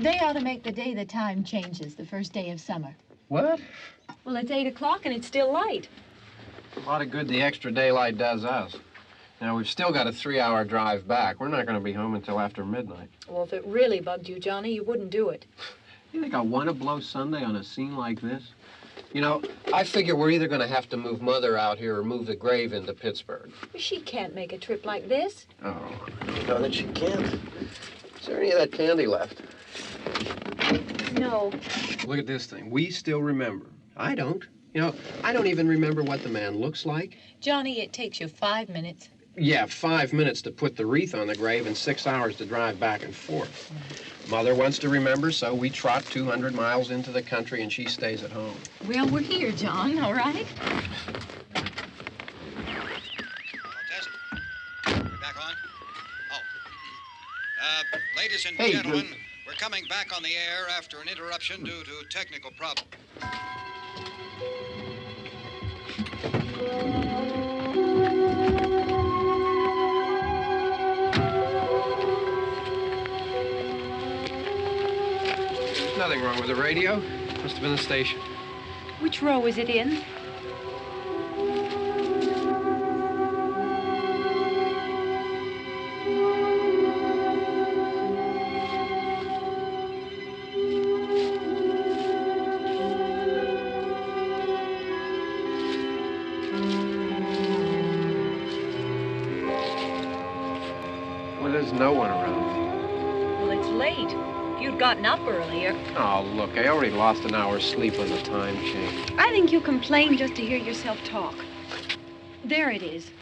They ought to make the day the time changes, the first day of summer. What? Well, it's 8 o'clock and it's still light. A lot of good the extra daylight does us. Now, we've still got a 3-hour drive back. We're not going to be home until after midnight. Well, if it really bugged you, Johnny, you wouldn't do it. You think I want to blow Sunday on a scene like this? You know, I figure we're either going to have to move Mother out here or move the grave into Pittsburgh. She can't make a trip like this. Oh, you know that she can't. Is there any of that candy left? No. Look at this thing. We still remember. I don't. You know, I don't even remember what the man looks like. Johnny, it takes you 5 minutes. Yeah, 5 minutes to put the wreath on the grave and 6 hours to drive back and forth. Mother wants to remember, so we trot 200 miles into the country and she stays at home. Well, we're here, John, all right? Tess, we're back on? Oh. Ladies and gentlemen, we're coming back on the air after an interruption due to technical problem. There's nothing wrong with the radio. Must have been the station. Which row is it in? Well, there's no one around. Well, it's late. If you'd gotten up earlier. Oh, look, I already lost an hour's sleep on the time change. I think you complain just to hear yourself talk. There it is.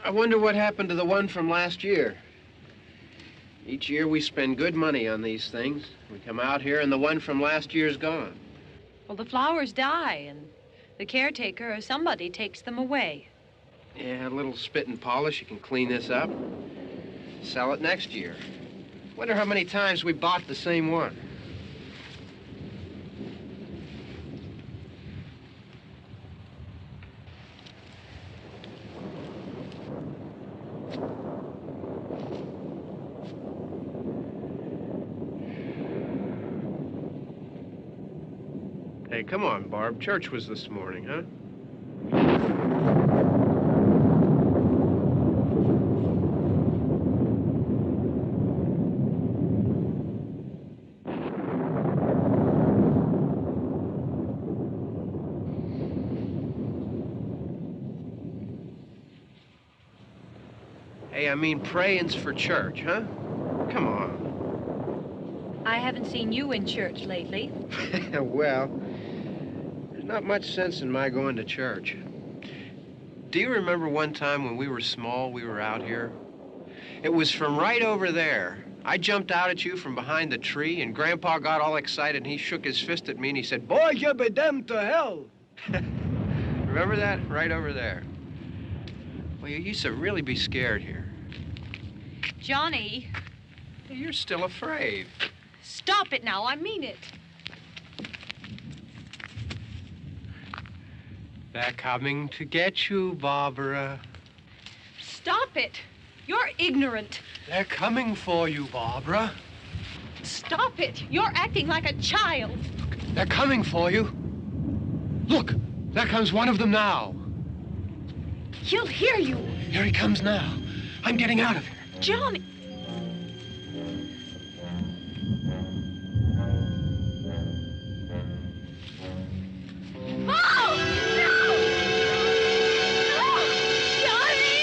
I wonder what happened to the one from last year. Each year we spend good money on these things. We come out here and the one from last year's gone. Well, the flowers die, and the caretaker or somebody takes them away. Yeah, a little spit and polish. You can clean this up. Sell it next year. Wonder how many times we bought the same one. Hey, come on, Barb. Church was this morning, huh? Hey, I mean praying's for church, huh? Come on. I haven't seen you in church lately. Well, there's not much sense in my going to church. Do you remember one time when we were small, we were out here? It was from right over there. I jumped out at you from behind the tree, and Grandpa got all excited, and he shook his fist at me, and he said, "Boy, you be damned to hell." Remember that? Right over there. Well, you used to really be scared here. Johnny. You're still afraid. Stop it now. I mean it. They're coming to get you, Barbara. Stop it. You're ignorant. They're coming for you, Barbara. Stop it. You're acting like a child. They're coming for you. Look, there comes one of them now. He'll hear you. Here he comes now. I'm getting out of here. Johnny. Oh! No! No! Johnny!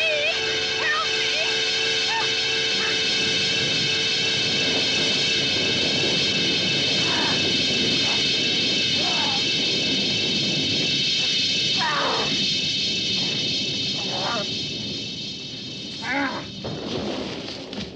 Help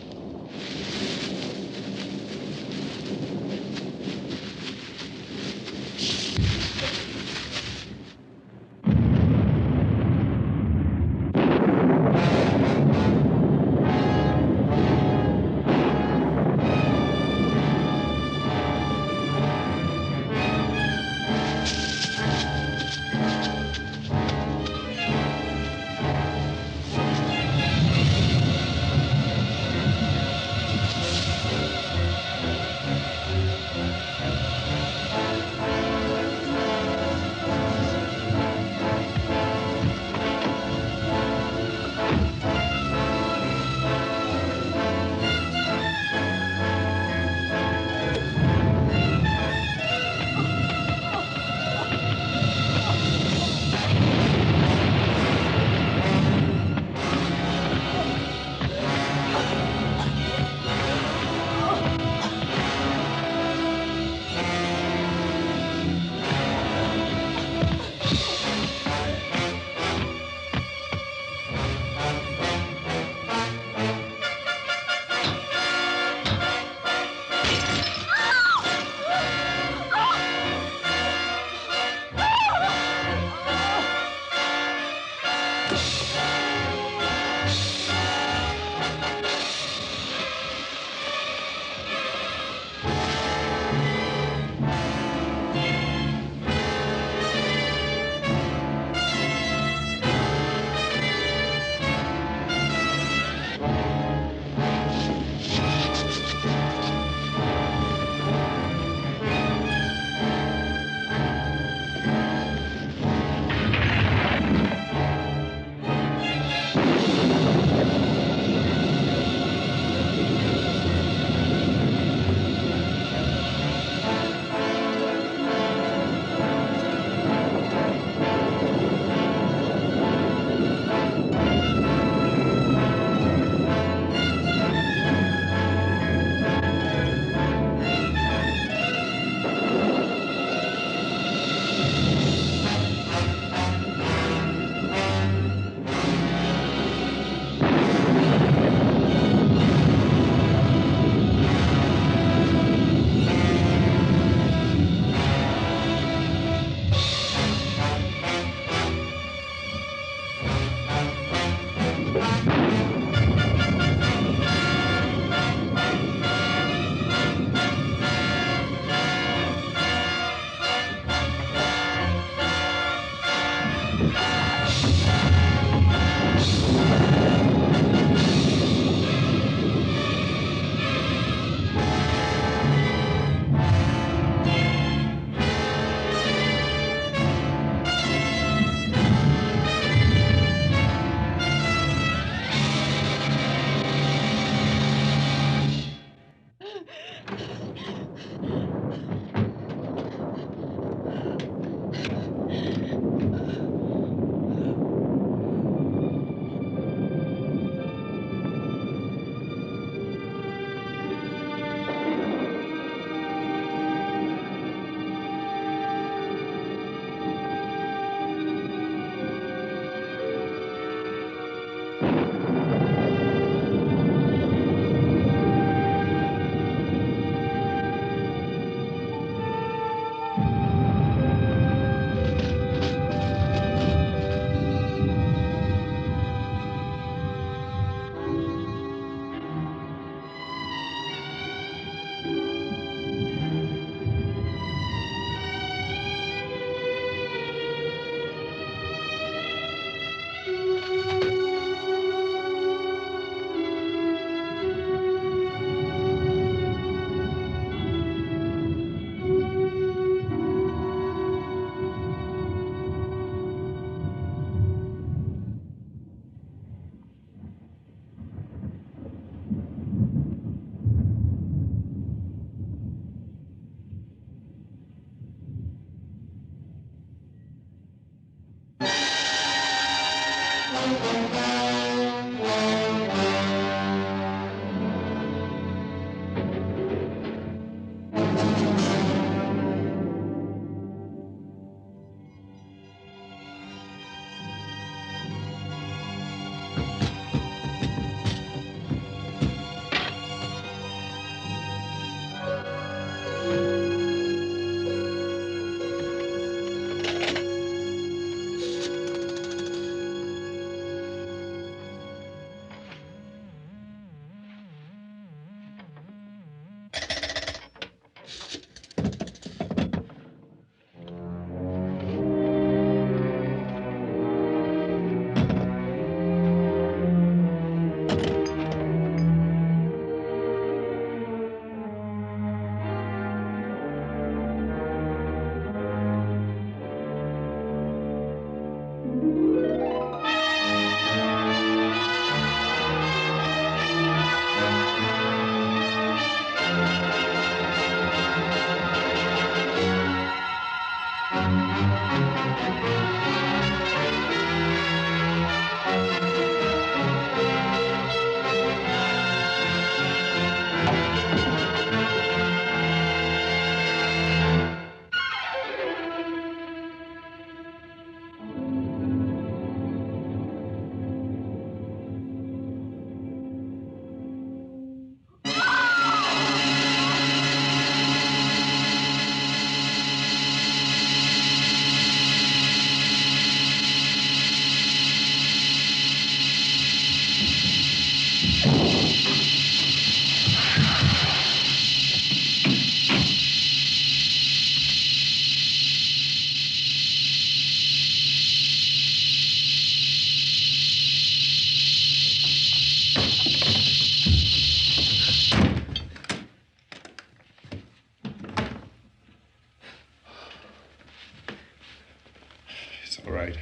All right.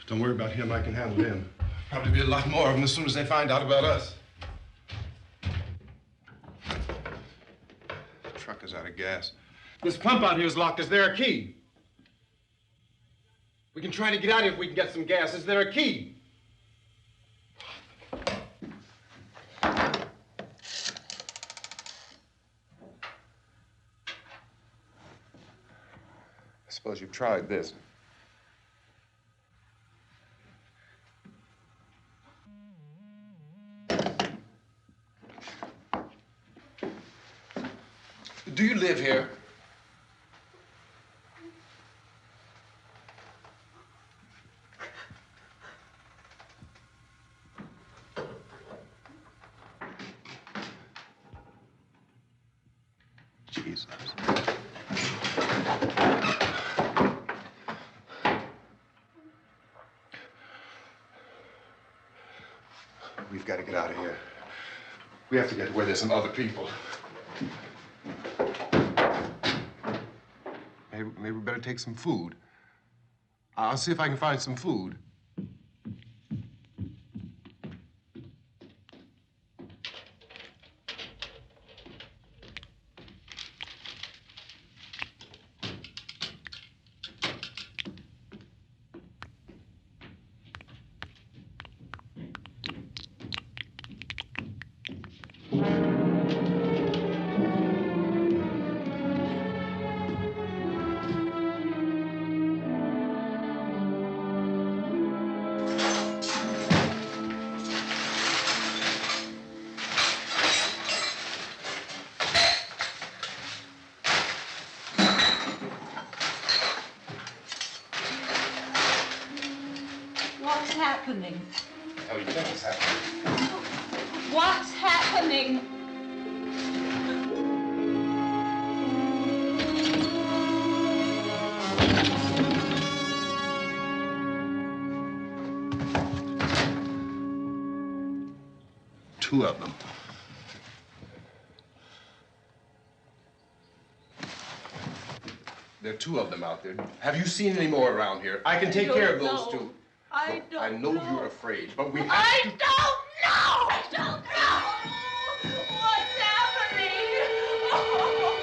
Don't worry about him. I can handle him. Probably be a lot more of them as soon as they find out about us. The truck is out of gas. This pump out here is locked. Is there a key? We can try to get out of here if we can get some gas. Is there a key? I suppose you've tried this. Do you live here? Jesus. We've got to get out of here. We have to get to where there's some other people. Maybe we better take some food. I'll see if I can find some food. What's happening? How do you think it's happening? What's happening? Two of them. There are two of them out there. Have you seen any more around here? I can take care of those two. I Look, I know you're afraid, but we have I to... don't know! I don't know! What's happening? Oh.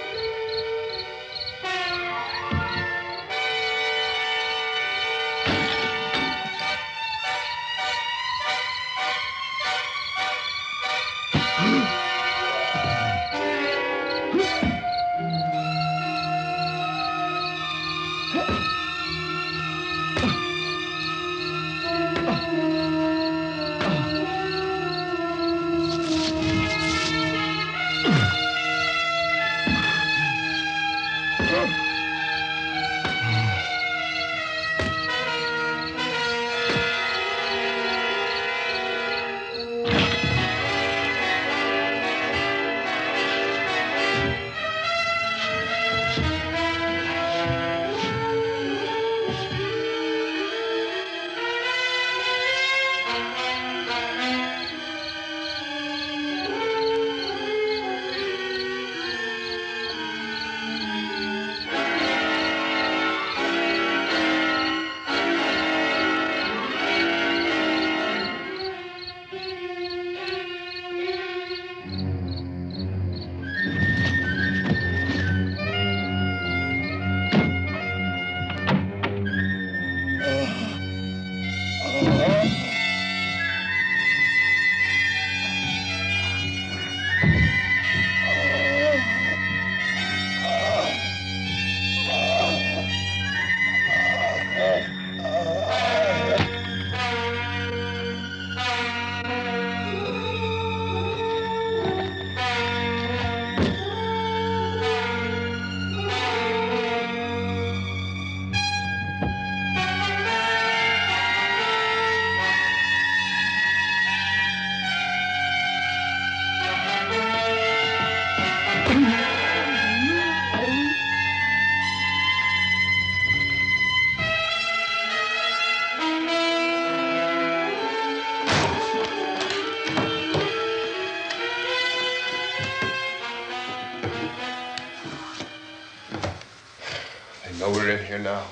So we're in here now.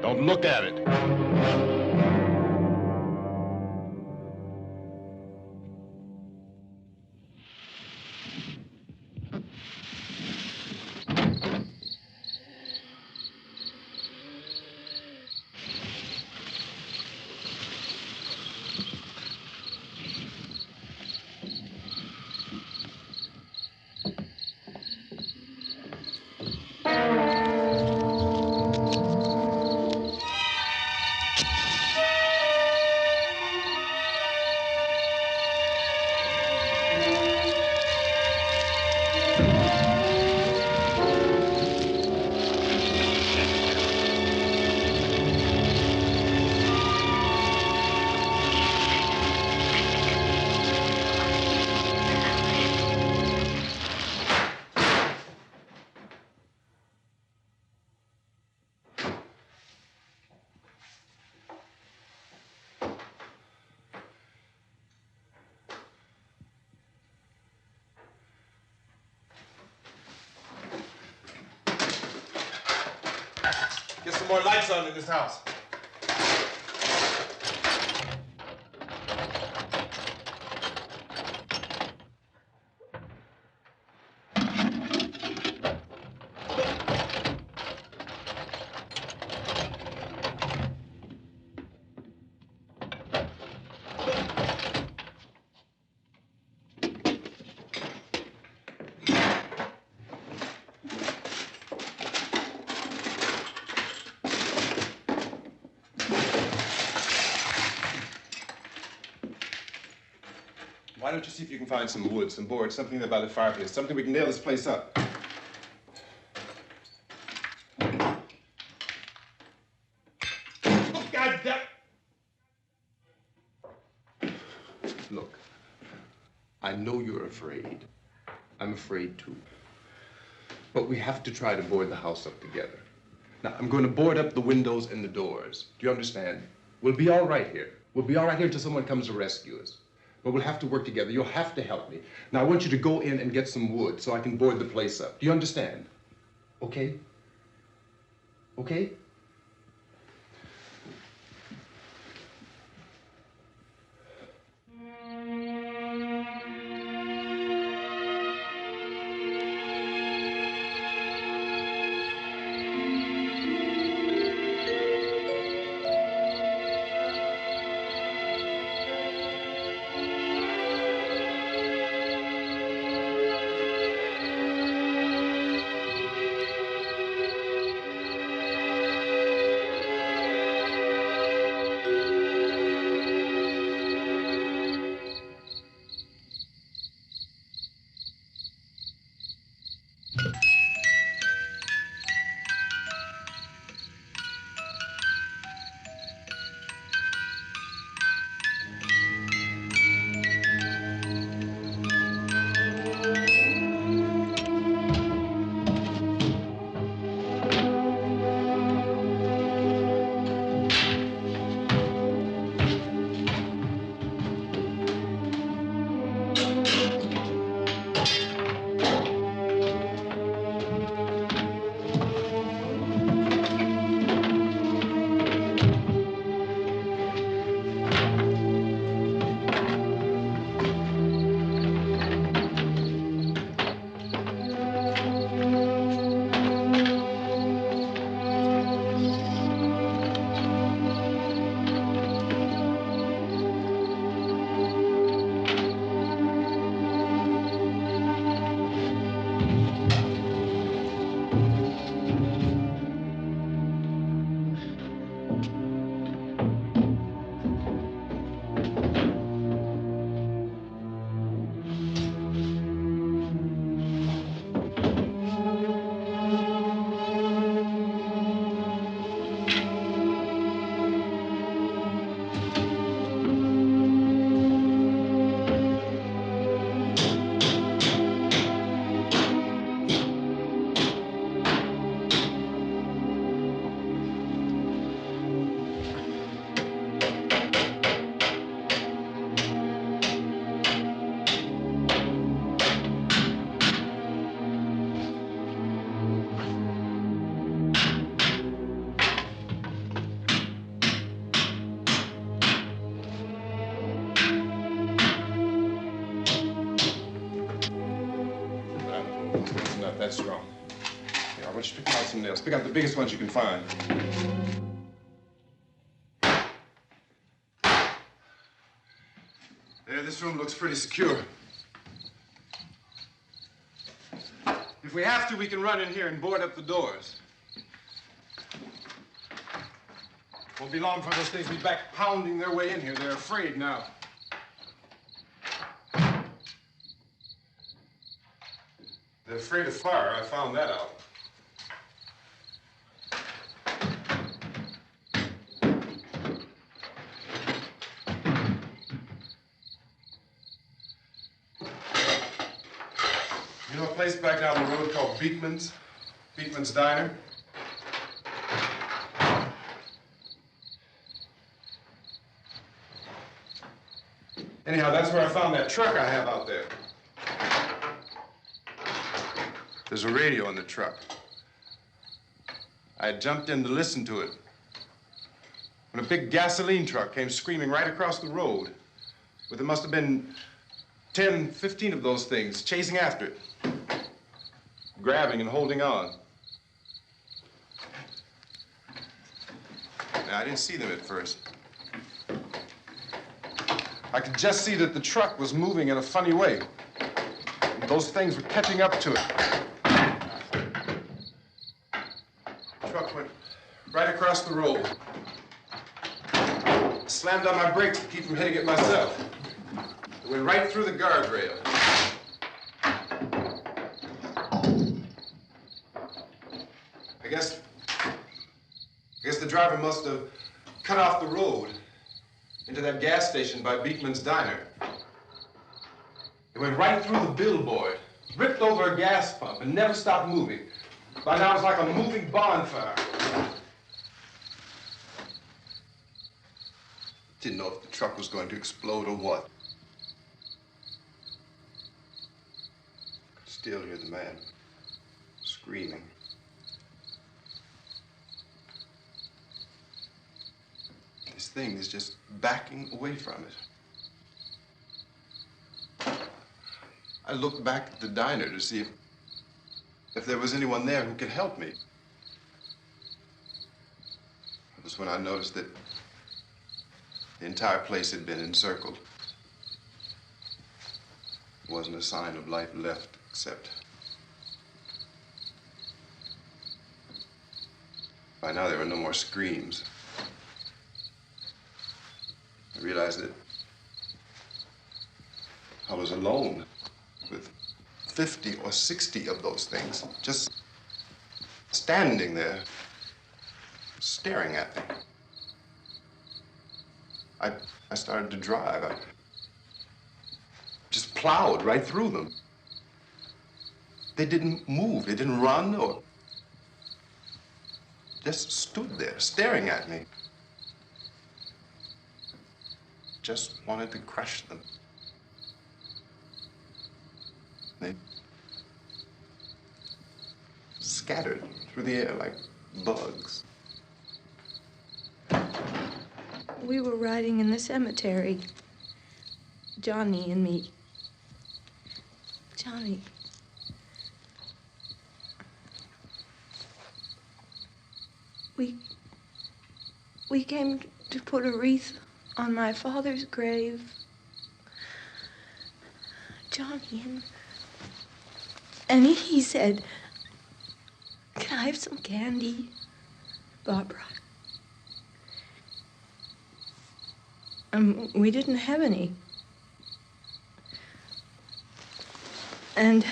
Don't look at it. Get some more lights on in this house. Why don't you see if you can find some wood, some boards, something there by the fireplace, something we can nail this place up. Oh, God damn! Look, I know you're afraid. I'm afraid too. But we have to try to board the house up together. Now, I'm going to board up the windows and the doors. Do you understand? We'll be all right here. We'll be all right here until someone comes to rescue us. But we'll have to work together. You'll have to help me. Now, I want you to go in and get some wood so I can board the place up. Do you understand? Okay? Okay? It's not that strong. Here, I want you to pick out some nails. Pick out the biggest ones you can find. There, this room looks pretty secure. If we have to, we can run in here and board up the doors. Won't be long before those things will be back pounding their way in here. They're afraid now. They're afraid of fire. I found that out. You know a place back down the road called Beekman's? Beekman's Diner? Anyhow, that's where I found that truck I have out there. There's a radio in the truck. I jumped in to listen to it when a big gasoline truck came screaming right across the road. But there must have been 10, 15 of those things chasing after it, grabbing and holding on. Now, I didn't see them at first. I could just see that the truck was moving in a funny way. And those things were catching up to it. The truck went right across the road. Slammed on my brakes to keep from hitting it myself. It went right through the guardrail. I guess the driver must have cut off the road into that gas station by Beekman's Diner. It went right through the billboard, ripped over a gas pump, and never stopped moving. By now, it's like a moving bonfire. Didn't know if the truck was going to explode or what. Could still hear the man screaming. This thing is just backing away from it. I looked back at the diner to see if there was anyone there who could help me. It was when I noticed that the entire place had been encircled. There wasn't a sign of life left except by now there were no more screams. I realized that I was alone with 50 or 60 of those things, just standing there, staring at me. I started to drive. I just plowed right through them. They didn't move. They didn't run or just stood there, staring at me. Just wanted to crush them. They scattered through the air like bugs. We were riding in the cemetery, Johnny and me. Johnny. We came to put a wreath on my father's grave. Johnny, and he said, "Can I have some candy, Barbara?" We didn't have any. And,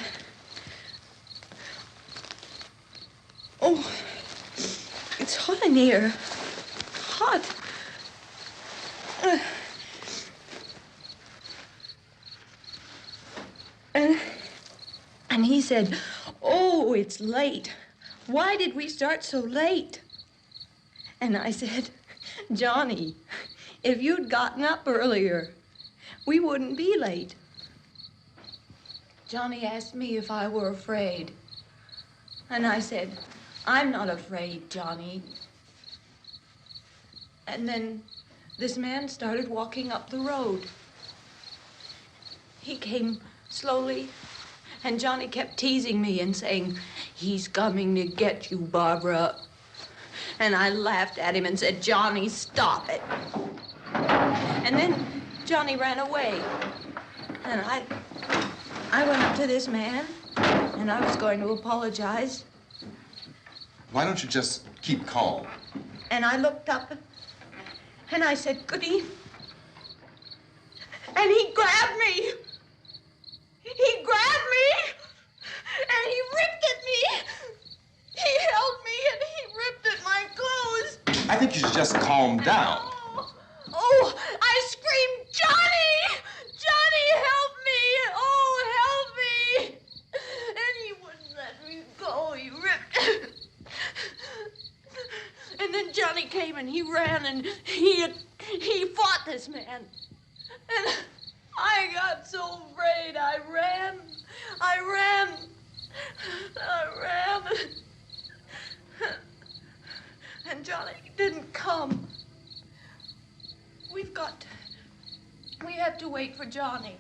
oh, it's hot in here. Hot. And he said, "Oh, it's late. Why did we start so late?" And I said, "Johnny, if you'd gotten up earlier, we wouldn't be late." Johnny asked me if I were afraid. And I said, "I'm not afraid, Johnny." And then this man started walking up the road. He came slowly And Johnny kept teasing me and saying, "He's coming to get you, Barbara." And I laughed at him and said, "Johnny, stop it." And then Johnny ran away. And I went up to this man, and I was going to apologize. Why don't you just keep calm? And I looked up, and I said, "Goody." And he grabbed me. He grabbed me, and he ripped at me. He held me, and he ripped at my clothes. I think you should just calm down. Oh, I screamed, "Johnny! Johnny, help me! Oh, help me!" And he wouldn't let me go. He ripped. And then Johnny came, and he ran, and he fought this man. And I got so afraid. I ran. And Johnny didn't come. We have to wait for Johnny.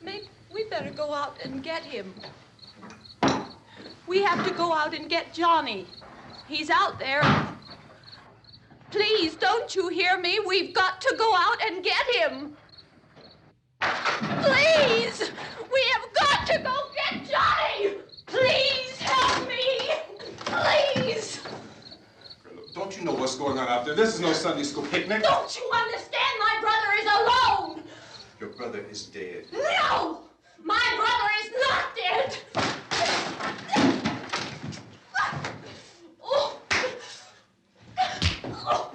Maybe we better go out and get him. We have to go out and get Johnny. He's out there. Please, don't you hear me? We've got to go out and get him. Please! We have got to go get Johnny! Please help me! Please! Don't you know what's going on out there? This is no Sunday school picnic. Don't you understand? My brother is alone! Your brother is dead. No! My brother is not dead! Oh. Oh.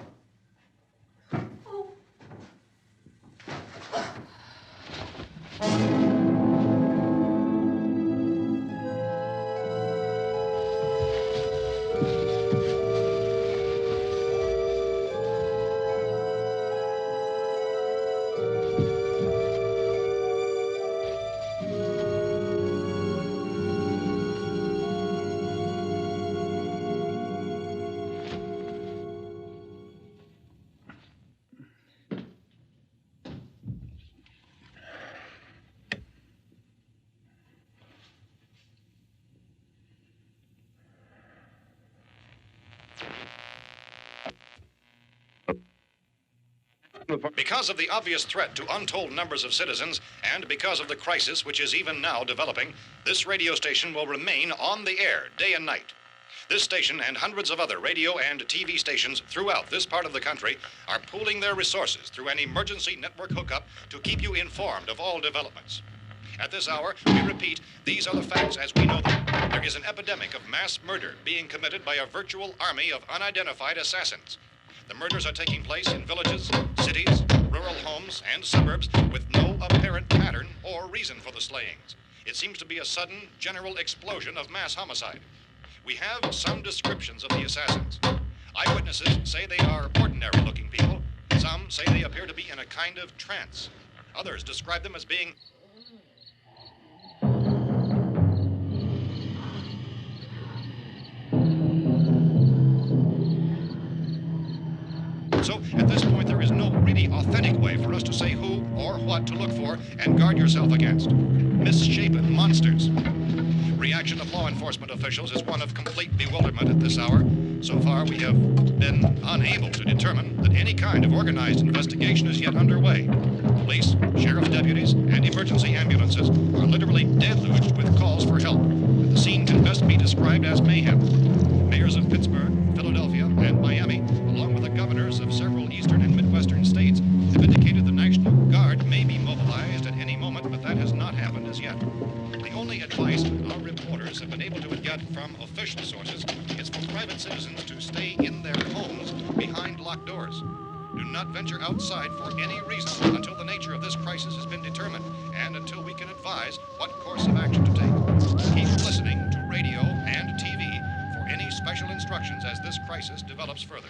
Because of the obvious threat to untold numbers of citizens, and because of the crisis which is even now developing, this radio station will remain on the air day and night. This station and hundreds of other radio and TV stations throughout this part of the country are pooling their resources through an emergency network hookup to keep you informed of all developments. At this hour, we repeat, these are the facts as we know them. There is an epidemic of mass murder being committed by a virtual army of unidentified assassins. The murders are taking place in villages, cities, rural homes, and suburbs with no apparent pattern or reason for the slayings. It seems to be a sudden, general explosion of mass homicide. We have some descriptions of the assassins. Eyewitnesses say they are ordinary-looking people. Some say they appear to be in a kind of trance. Others describe them as being So, at this point, there is no really authentic way for us to say who or what to look for and guard yourself against. Misshapen monsters. Reaction of law enforcement officials is one of complete bewilderment at this hour. So far, we have been unable to determine that any kind of organized investigation is yet underway. Police, sheriff's deputies, and emergency ambulances are literally deluged with calls for help. The scene can best be described as mayhem. Mayors of Pittsburgh, Philadelphia, and Miami, along with the governors of several eastern and midwestern states, have indicated the National Guard may be mobilized at any moment, but that has not happened as yet. The only advice our reporters have been able to get from official sources is for private citizens to stay in their homes behind locked doors. Do not venture outside for any reason until the nature of this crisis has been determined and until we can advise what course of action to take. Keep listening to radio and TV for any special instructions as this crisis develops further.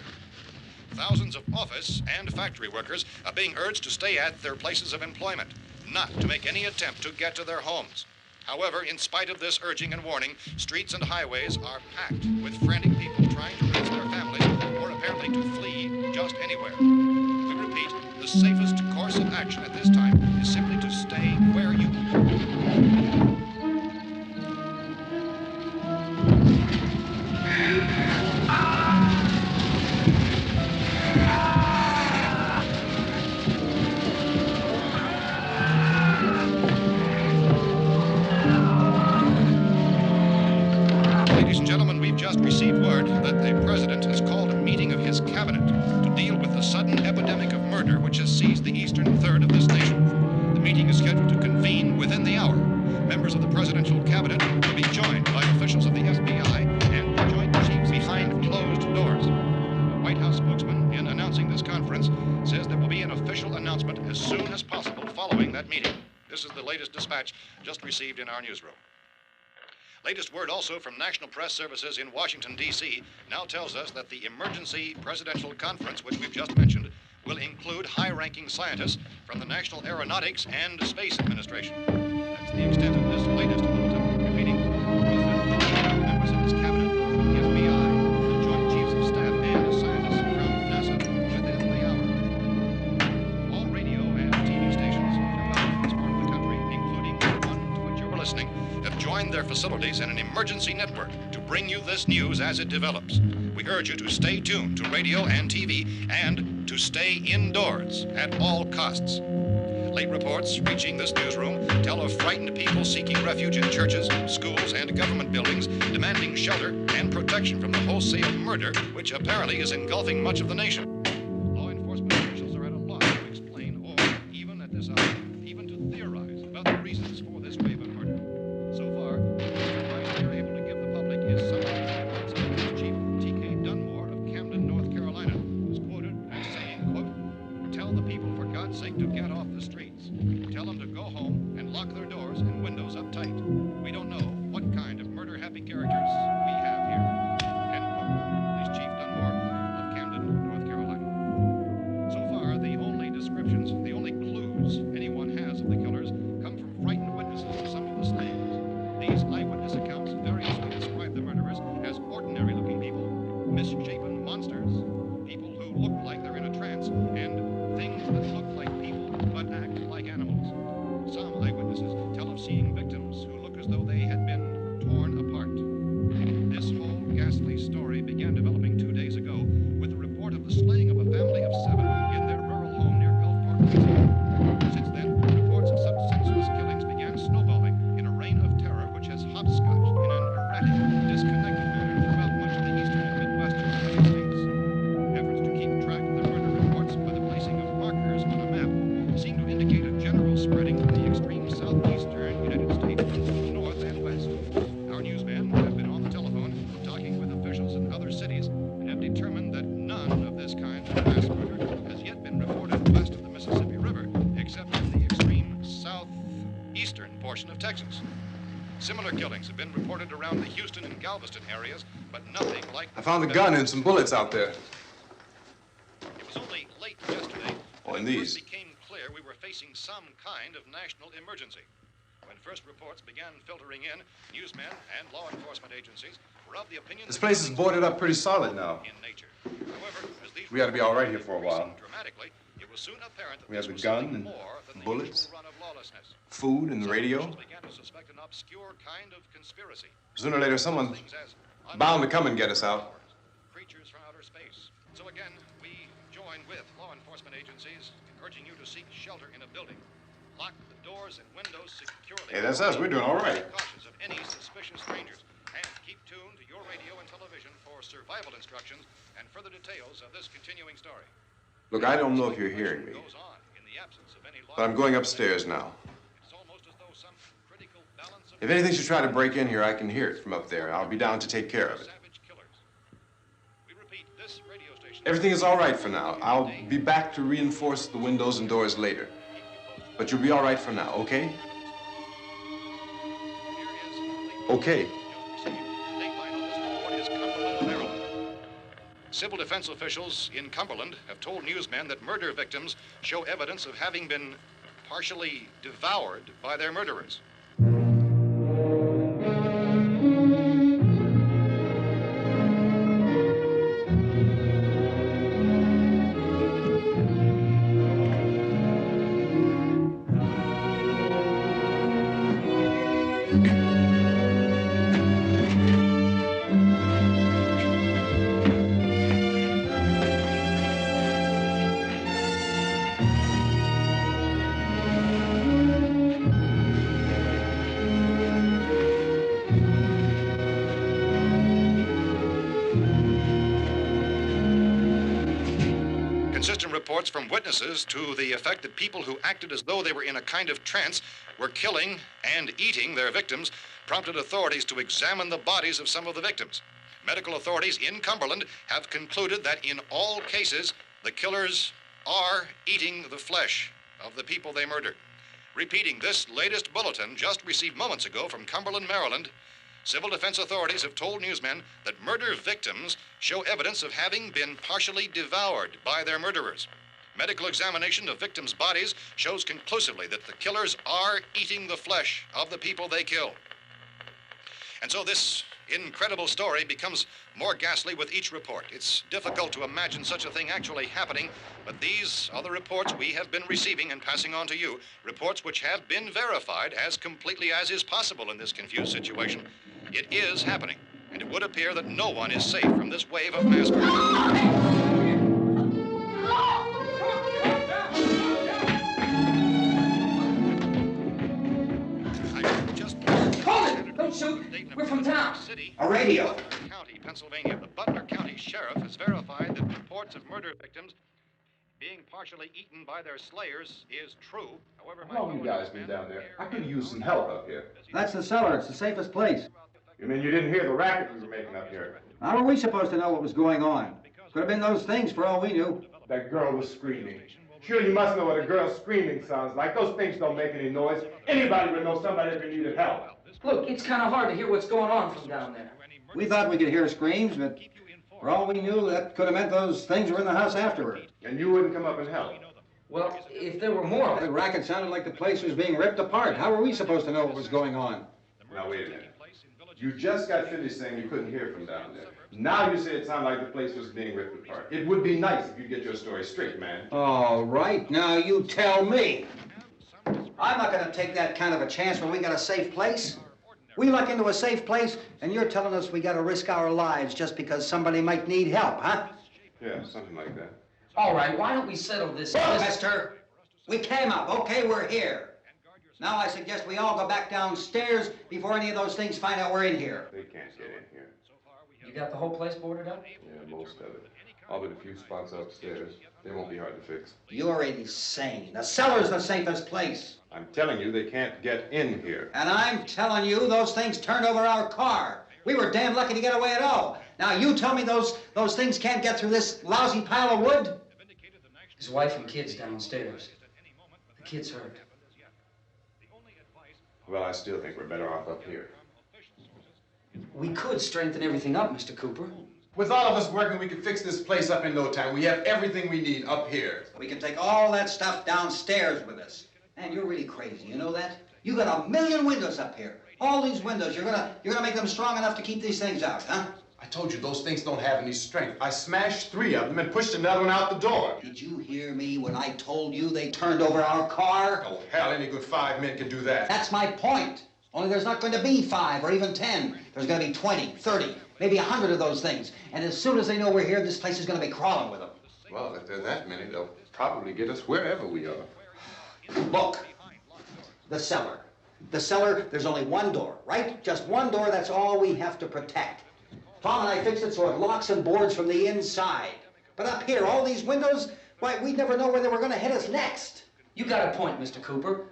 Thousands of office and factory workers are being urged to stay at their places of employment, not to make any attempt to get to their homes. However, in spite of this urging and warning, streets and highways are packed with frantic people trying to reach their families or apparently to flee just anywhere. We repeat, the the safest course of action at this time is simply to stay where you are. Ladies and gentlemen, we've just received word that the President has called a meeting of his cabinet to deal with the sudden epidemic of murder which has seized the eastern third of this nation. The meeting is scheduled to convene within the hour. Members of the presidential cabinet will be joined by officials of the FBI and the Joint Chiefs behind closed doors. The White House spokesman, in announcing this conference, says there will be an official announcement as soon as possible following that meeting. This is the latest dispatch just received in our newsroom. Latest word also from National Press Services in Washington, D.C. now tells us that the emergency presidential conference, which we've just mentioned, will include high-ranking scientists from the National Aeronautics and Space Administration. That's the extent of this latest bulletin. Repeating, the President, members of his cabinet, the FBI, the Joint Chiefs of Staff, and scientists from NASA within the hour. All radio and TV stations throughout this part of the country, including the one to which you're listening, have joined their facilities in an emergency network to bring you this news as it develops. We urge you to stay tuned to radio and TV and to stay indoors at all costs. Late reports reaching this newsroom tell of frightened people seeking refuge in churches, schools, and government buildings, demanding shelter and protection from the wholesale murder which apparently is engulfing much of the nation. Law enforcement officials are at a loss to explain or, even at this hour, even to theorize about the reasons for this wave of murder. So far, the advice we are able to give the public is some of the efforts of Police Chief T.K. Dunmore of Camden, North Carolina, who's quoted as saying, quote, "Tell the people, for God's sake, to get off the streets. Tell them to go home and lock their doors and windows up tight. We don't know what kind of murder-happy characters we have here." End quote. Police Chief Dunmore of Camden, North Carolina. So far, the only descriptions, the only clues anyone has of the killers come from frightened witnesses to some of the slayings. These eyewitness accounts variously describe the murderers as ordinary-looking people, misshapen monsters, people who look like they're in a trance, and things that look like people but act like animals. Some eyewitnesses tell of seeing victims who look as though they had been torn apart. This whole ghastly story began developing 2 days ago with the report of the slaying of a family of 7 in their rural home near Gulfport, Louisiana. Since then, reports of such senseless killings began snowballing in a reign of terror which has hopscotched in an erratic, disconnected manner throughout much of the eastern and midwestern United States. Efforts to keep track of the murder reports by the placing of markers on a map seem to indicate a general spreading of the extreme southeastern United States from north and west. Our newsmen have been on the telephone talking with officials in other cities and have determined that none of this kind of mass murder has yet been reported west of the Mississippi River, except in the extreme southeastern portion of Texas. Similar killings have been reported around the Houston and Galveston areas, but nothing like... I found a gun and some bullets out there. It was only late yesterday Oh, and that it these. first became clear we were facing some kind of national emergency. When first reports began filtering in, newsmen and law enforcement agencies were of the opinion This that place is killings boarded were up pretty solid now. in nature. However, as these We ought to be all right here for a while. increasing dramatically, it was soon apparent that We have this the was gun something and more than the bullets. usual run of lawlessness. Food and the Some radio. officials began to suspect an obscure kind of conspiracy. Sooner or later, someone's Things as bound to come and get us out. creatures from outer space. So again, we join with law enforcement agencies, urging you to seek shelter in a building. Lock the doors and windows securely. Hey, that's us. We're doing all right. Be cautious of any suspicious strangers, and keep tuned to your radio and television for survival instructions and further details of this continuing story. Look, I don't know if you're hearing me, Goes on in the absence of any law. but I'm going upstairs now. It's almost as though some critical balance of If anything should try to break in here, I can hear it from up there. I'll be down to take care of it. savage killers. We repeat, this radio station. Everything is all right for now. I'll be back to reinforce the windows and doors later. But you'll be all right for now, okay? Okay. Civil defense officials in Cumberland have told newsmen that murder victims show evidence of having been partially devoured by their murderers. Inconsistent reports from witnesses to the effect that people who acted as though they were in a kind of trance were killing and eating their victims prompted authorities to examine the bodies of some of the victims. Medical authorities in Cumberland have concluded that in all cases, the killers are eating the flesh of the people they murdered. Repeating this latest bulletin just received moments ago from Cumberland, Maryland, civil defense authorities have told newsmen that murder victims show evidence of having been partially devoured by their murderers. Medical examination of victims' bodies shows conclusively that the killers are eating the flesh of the people they kill. And so this incredible story becomes more ghastly with each report. It's difficult to imagine such a thing actually happening, but these are the reports we have been receiving and passing on to you, reports which have been verified as completely as is possible in this confused situation. It is happening, and it would appear that no one is safe from this wave of mass murder. Don't shoot. We're from town. A radio. County, Pennsylvania. The Butler County Sheriff has verified that reports of murder victims being partially eaten by their slayers is true. However, How long you guys been down there? I could use some help up here. That's the cellar. It's the safest place. You mean you didn't hear the racket we were making up here? How are we supposed to know what was going on? Could have been those things for all we knew. That girl was screaming. Sure, you must know what a girl screaming sounds like. Those things don't make any noise. Anybody would know somebody ever needed help. Look, it's kind of hard to hear what's going on from down there. We thought we could hear screams, but for all we knew, that could have meant those things were in the house afterward. And you wouldn't come up and help. Well, if there were more... The racket sounded like the place was being ripped apart. How were we supposed to know what was going on? Now, wait a minute. You just got finished saying you couldn't hear from down there. Now you say it sounded like the place was being ripped apart. It would be nice if you'd get your story straight, man. All right, now you tell me. I'm not going to take that kind of a chance when we got a safe place. We luck into a safe place, and you're telling us we got to risk our lives just because somebody might need help, huh? Yeah, something like that. All right, why don't we settle this? Look, mister, we came up. Okay, we're here. Now I suggest we all go back downstairs before any of those things find out we're in here. They can't get in here. You got the whole place boarded up? Yeah, most of it. All but a few spots upstairs. They won't be hard to fix. You're insane. The cellar's the safest place. I'm telling you, they can't get in here. And I'm telling you, those things turned over our car. We were damn lucky to get away at all. Now you tell me those things can't get through this lousy pile of wood? His wife and kids downstairs. The kid's hurt. Well, I still think we're better off up here. We could strengthen everything up, Mr. Cooper. With all of us working, we can fix this place up in no time. We have everything we need up here. We can take all that stuff downstairs with us. Man, you're really crazy, you know that? You got 1,000,000 windows up here. All these windows, you're gonna make them strong enough to keep these things out, huh? I told you, those things don't have any strength. I smashed 3 of them and pushed another one out the door. Did you hear me when I told you they turned over our car? Oh, hell, any good 5 men can do that. That's my point. Only there's not going to be 5 or even 10. There's going to be 20, 30, maybe 100 of those things. And as soon as they know we're here, this place is going to be crawling with them. Well, if there are that many, they'll probably get us wherever we are. Look, the cellar. The cellar, there's only one door, right? Just one door, that's all we have to protect. Tom and I fixed it so it locks and boards from the inside. But up here, all these windows, why, we'd never know where they were going to hit us next. You got a point, Mr. Cooper.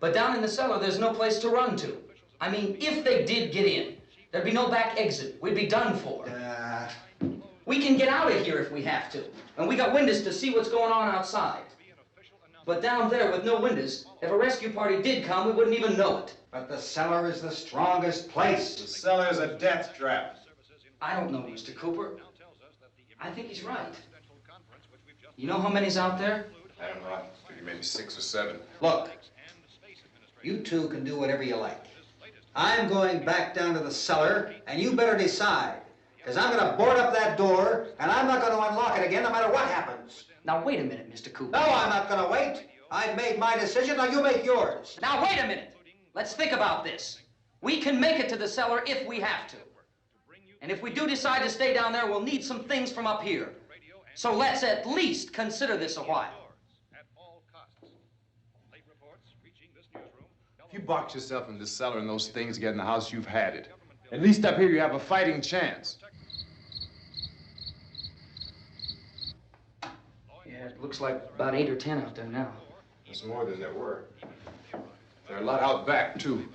But down in the cellar, there's no place to run to. I mean, if they did get in, there'd be no back exit. We'd be done for. We can get out of here if we have to. And we got windows to see what's going on outside. But down there with no windows, if a rescue party did come, we wouldn't even know it. But the cellar is the strongest place. The cellar's a death trap. I don't know, Mr. Cooper. I think he's right. You know how many's out there? I don't know. I figure maybe 6 or 7. Look, you two can do whatever you like. I'm going back down to the cellar, and you better decide. Because I'm going to board up that door, and I'm not going to unlock it again no matter what happens. Now, wait a minute, Mr. Cooper. No, I'm not going to wait. I've made my decision, now you make yours. Now, wait a minute. Let's think about this. We can make it to the cellar if we have to. And if we do decide to stay down there, we'll need some things from up here. So let's at least consider this a while. If you box yourself in this cellar and those things get in the house, you've had it. At least up here you have a fighting chance. Yeah, looks like about 8 or 10 out there now. There's more than there were. There are a lot out back, too.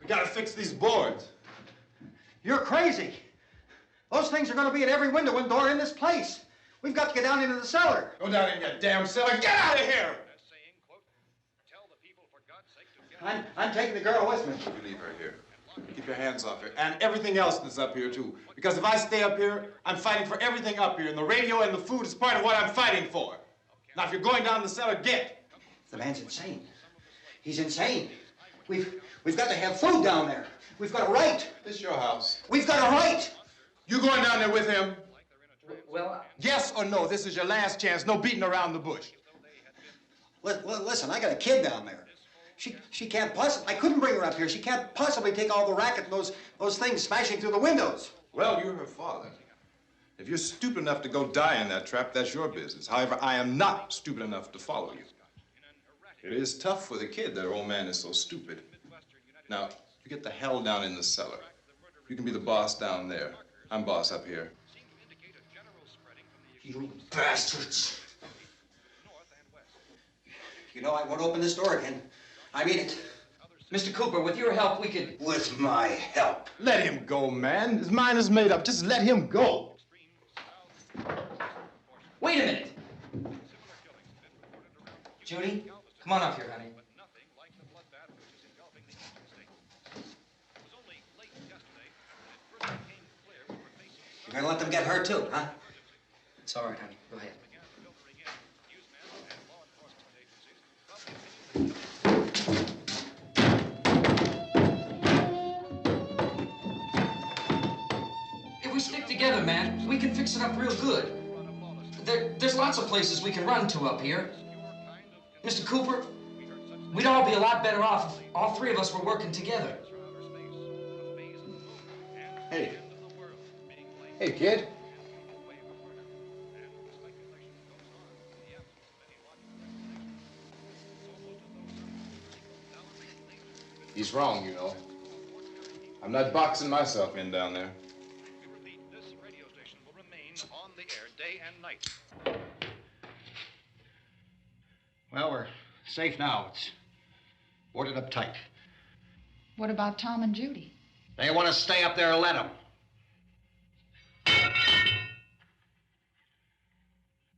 We gotta fix these boards. You're crazy. Those things are going to be at every window and door in this place. We've got to get down into the cellar. Go down in your damn cellar. Get out of here! I'm taking the girl with me. You leave her here. Keep your hands off her. And everything else that's up here, too. Because if I stay up here, I'm fighting for everything up here. And the radio and the food is part of what I'm fighting for. Now, if you're going down the cellar, get. The man's insane. He's insane. We've got to have food down there. We've got a right. This is your house. We've got a right. You going down there with him? Well, Yes or no? This is your last chance. No beating around the bush. Listen, I got a kid down there. She can't possibly, I couldn't bring her up here. She can't possibly take all the racket and those things smashing through the windows. Well, you're her father. If you're stupid enough to go die in that trap, that's your business. However, I am not stupid enough to follow you. It is tough for the kid that old man is so stupid. Now, you get the hell down in the cellar. You can be the boss down there. I'm boss up here. You bastards. You know, I won't open this door again. I mean it. Mr. Cooper, with your help, we could... With my help. Let him go, man. His mind is made up. Just let him go. Wait a minute. Judy, come on up here, honey. You're gonna let them get hurt too, huh? It's all right, honey. Go ahead. If we stick together, man, we can fix it up real good. There's lots of places we can run to up here. Mr. Cooper, we'd all be a lot better off if all three of us were working together. Hey. Hey, kid. He's wrong, you know. I'm not boxing myself in down there. This radio station will remain on the air day and night. Well, we're safe now. It's boarded up tight. What about Tom and Judy? They want to stay up there, let them.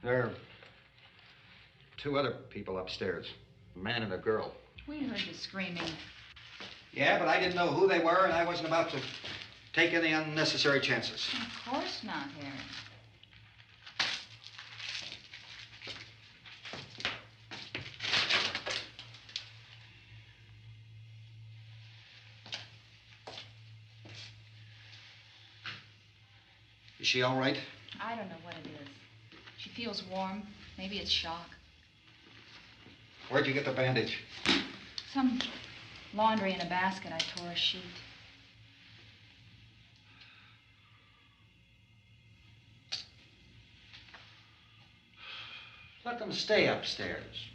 There are two other people upstairs, a man and a girl. We heard the screaming. Yeah, but I didn't know who they were, and I wasn't about to take any unnecessary chances. Of course not, Harry. Is she all right? I don't know what it is. She feels warm. Maybe it's shock. Where'd you get the bandage? Some laundry in a basket. I tore a sheet. Let them stay upstairs.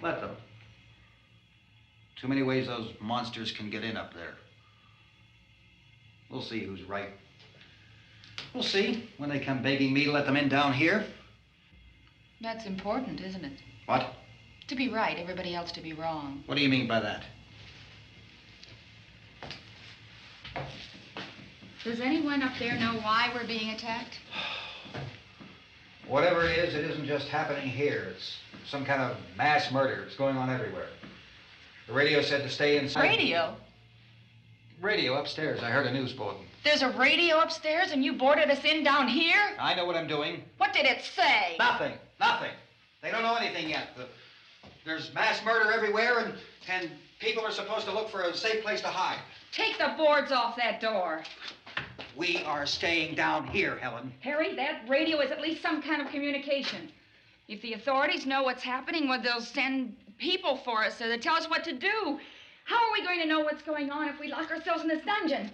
Let them. Too many ways those monsters can get in up there. We'll see who's right. We'll see when they come begging me to let them in down here. That's important, isn't it? What? To be right, everybody else to be wrong. What do you mean by that? Does anyone up there know why we're being attacked? Whatever it isn't just happening here. It's some kind of mass murder. It's going on everywhere. The radio said to stay inside. Radio? Radio upstairs. I heard a news bulletin. There's a radio upstairs and you boarded us in down here? I know what I'm doing. What did it say? Nothing. Nothing. They don't know anything yet. There's mass murder everywhere, and people are supposed to look for a safe place to hide. Take the boards off that door. We are staying down here, Helen. Harry, that radio is at least some kind of communication. If the authorities know what's happening, well, they'll send people for us, so they'll tell us what to do. How are we going to know what's going on if we lock ourselves in this dungeon?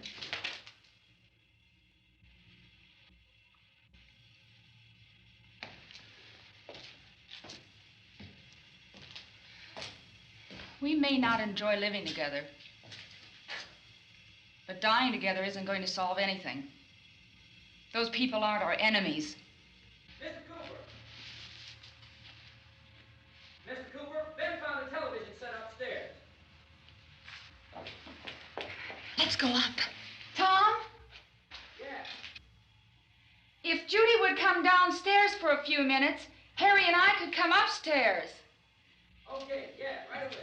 We may not enjoy living together, but dying together isn't going to solve anything. Those people aren't our enemies. Mr. Cooper! Mr. Cooper, Ben found a television set upstairs. Let's go up. Tom? Yeah. If Judy would come downstairs for a few minutes, Harry and I could come upstairs. Okay, yeah, right away.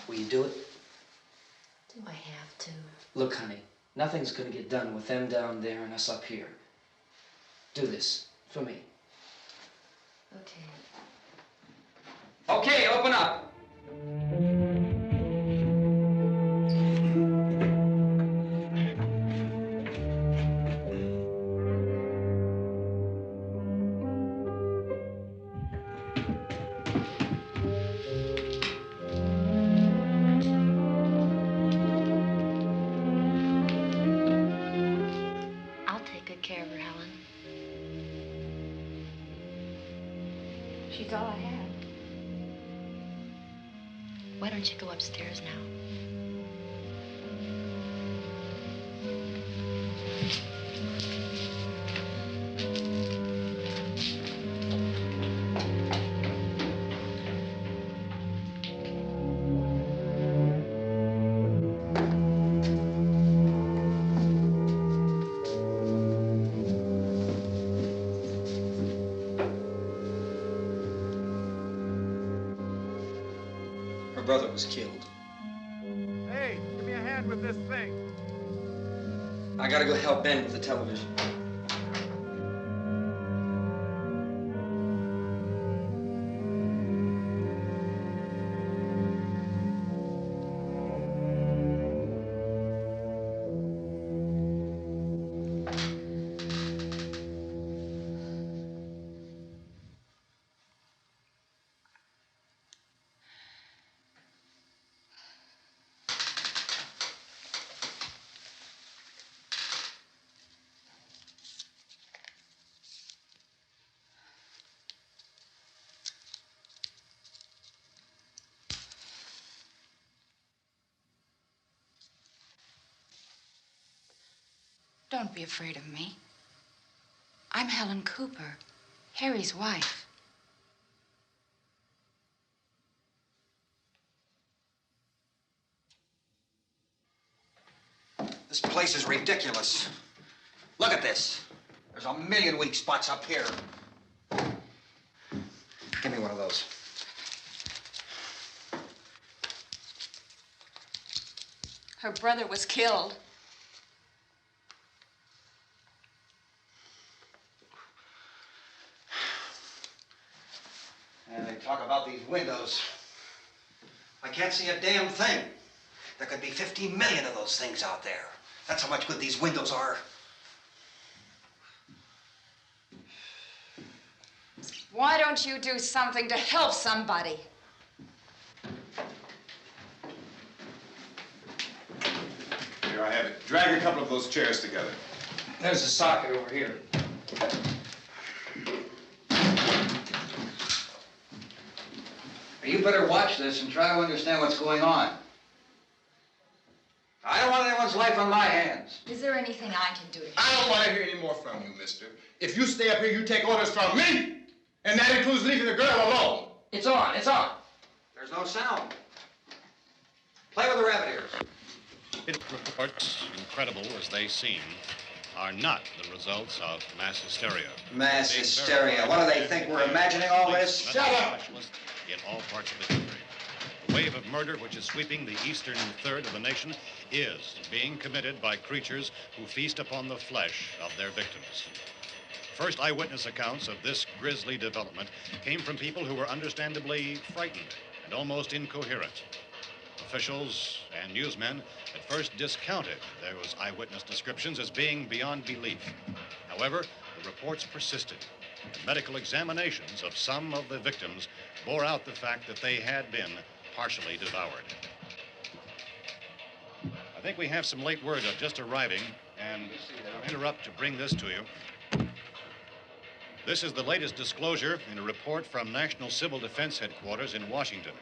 Will you do it? Do I have to? Look, honey, nothing's gonna get done with them down there and us up here. Do this for me. Okay. Okay, open up. I'll take good care of her, Helen. She's all I have. Why don't you go upstairs now? Her brother was killed. Hey, give me a hand with this thing. I gotta go help Ben with the television. Don't be afraid of me. I'm Helen Cooper, Harry's wife. This place is ridiculous. Look at this. There's a million weak spots up here. Give me one of those. Her brother was killed. And they talk about these windows. I can't see a damn thing. There could be 50 million of those things out there. That's how much good these windows are. Why don't you do something to help somebody? Here, I have it. Drag a couple of those chairs together. There's a socket over here. You better watch this and try to understand what's going on. I don't want anyone's life on my hands. Is there anything I can do to help? I don't want to hear any more from you, mister. If you stay up here, you take orders from me. And that includes leaving the girl alone. It's on, it's on. There's no sound. Play with the rabbit ears. Reports, incredible as they seem, are not the results of mass hysteria. Mass hysteria. What do they think? We're imagining all this? Shut up! In all parts of the country. The wave of murder which is sweeping the eastern third of the nation is being committed by creatures who feast upon the flesh of their victims. First eyewitness accounts of this grisly development came from people who were understandably frightened and almost incoherent. officials and newsmen at first discounted those eyewitness descriptions as being beyond belief. However, the reports persisted. And medical examinations of some of the victims bore out the fact that they had been partially devoured. I think we have some late word just arriving, and I'll interrupt to bring this to you. This is the latest disclosure in a report from National Civil Defense Headquarters in Washington.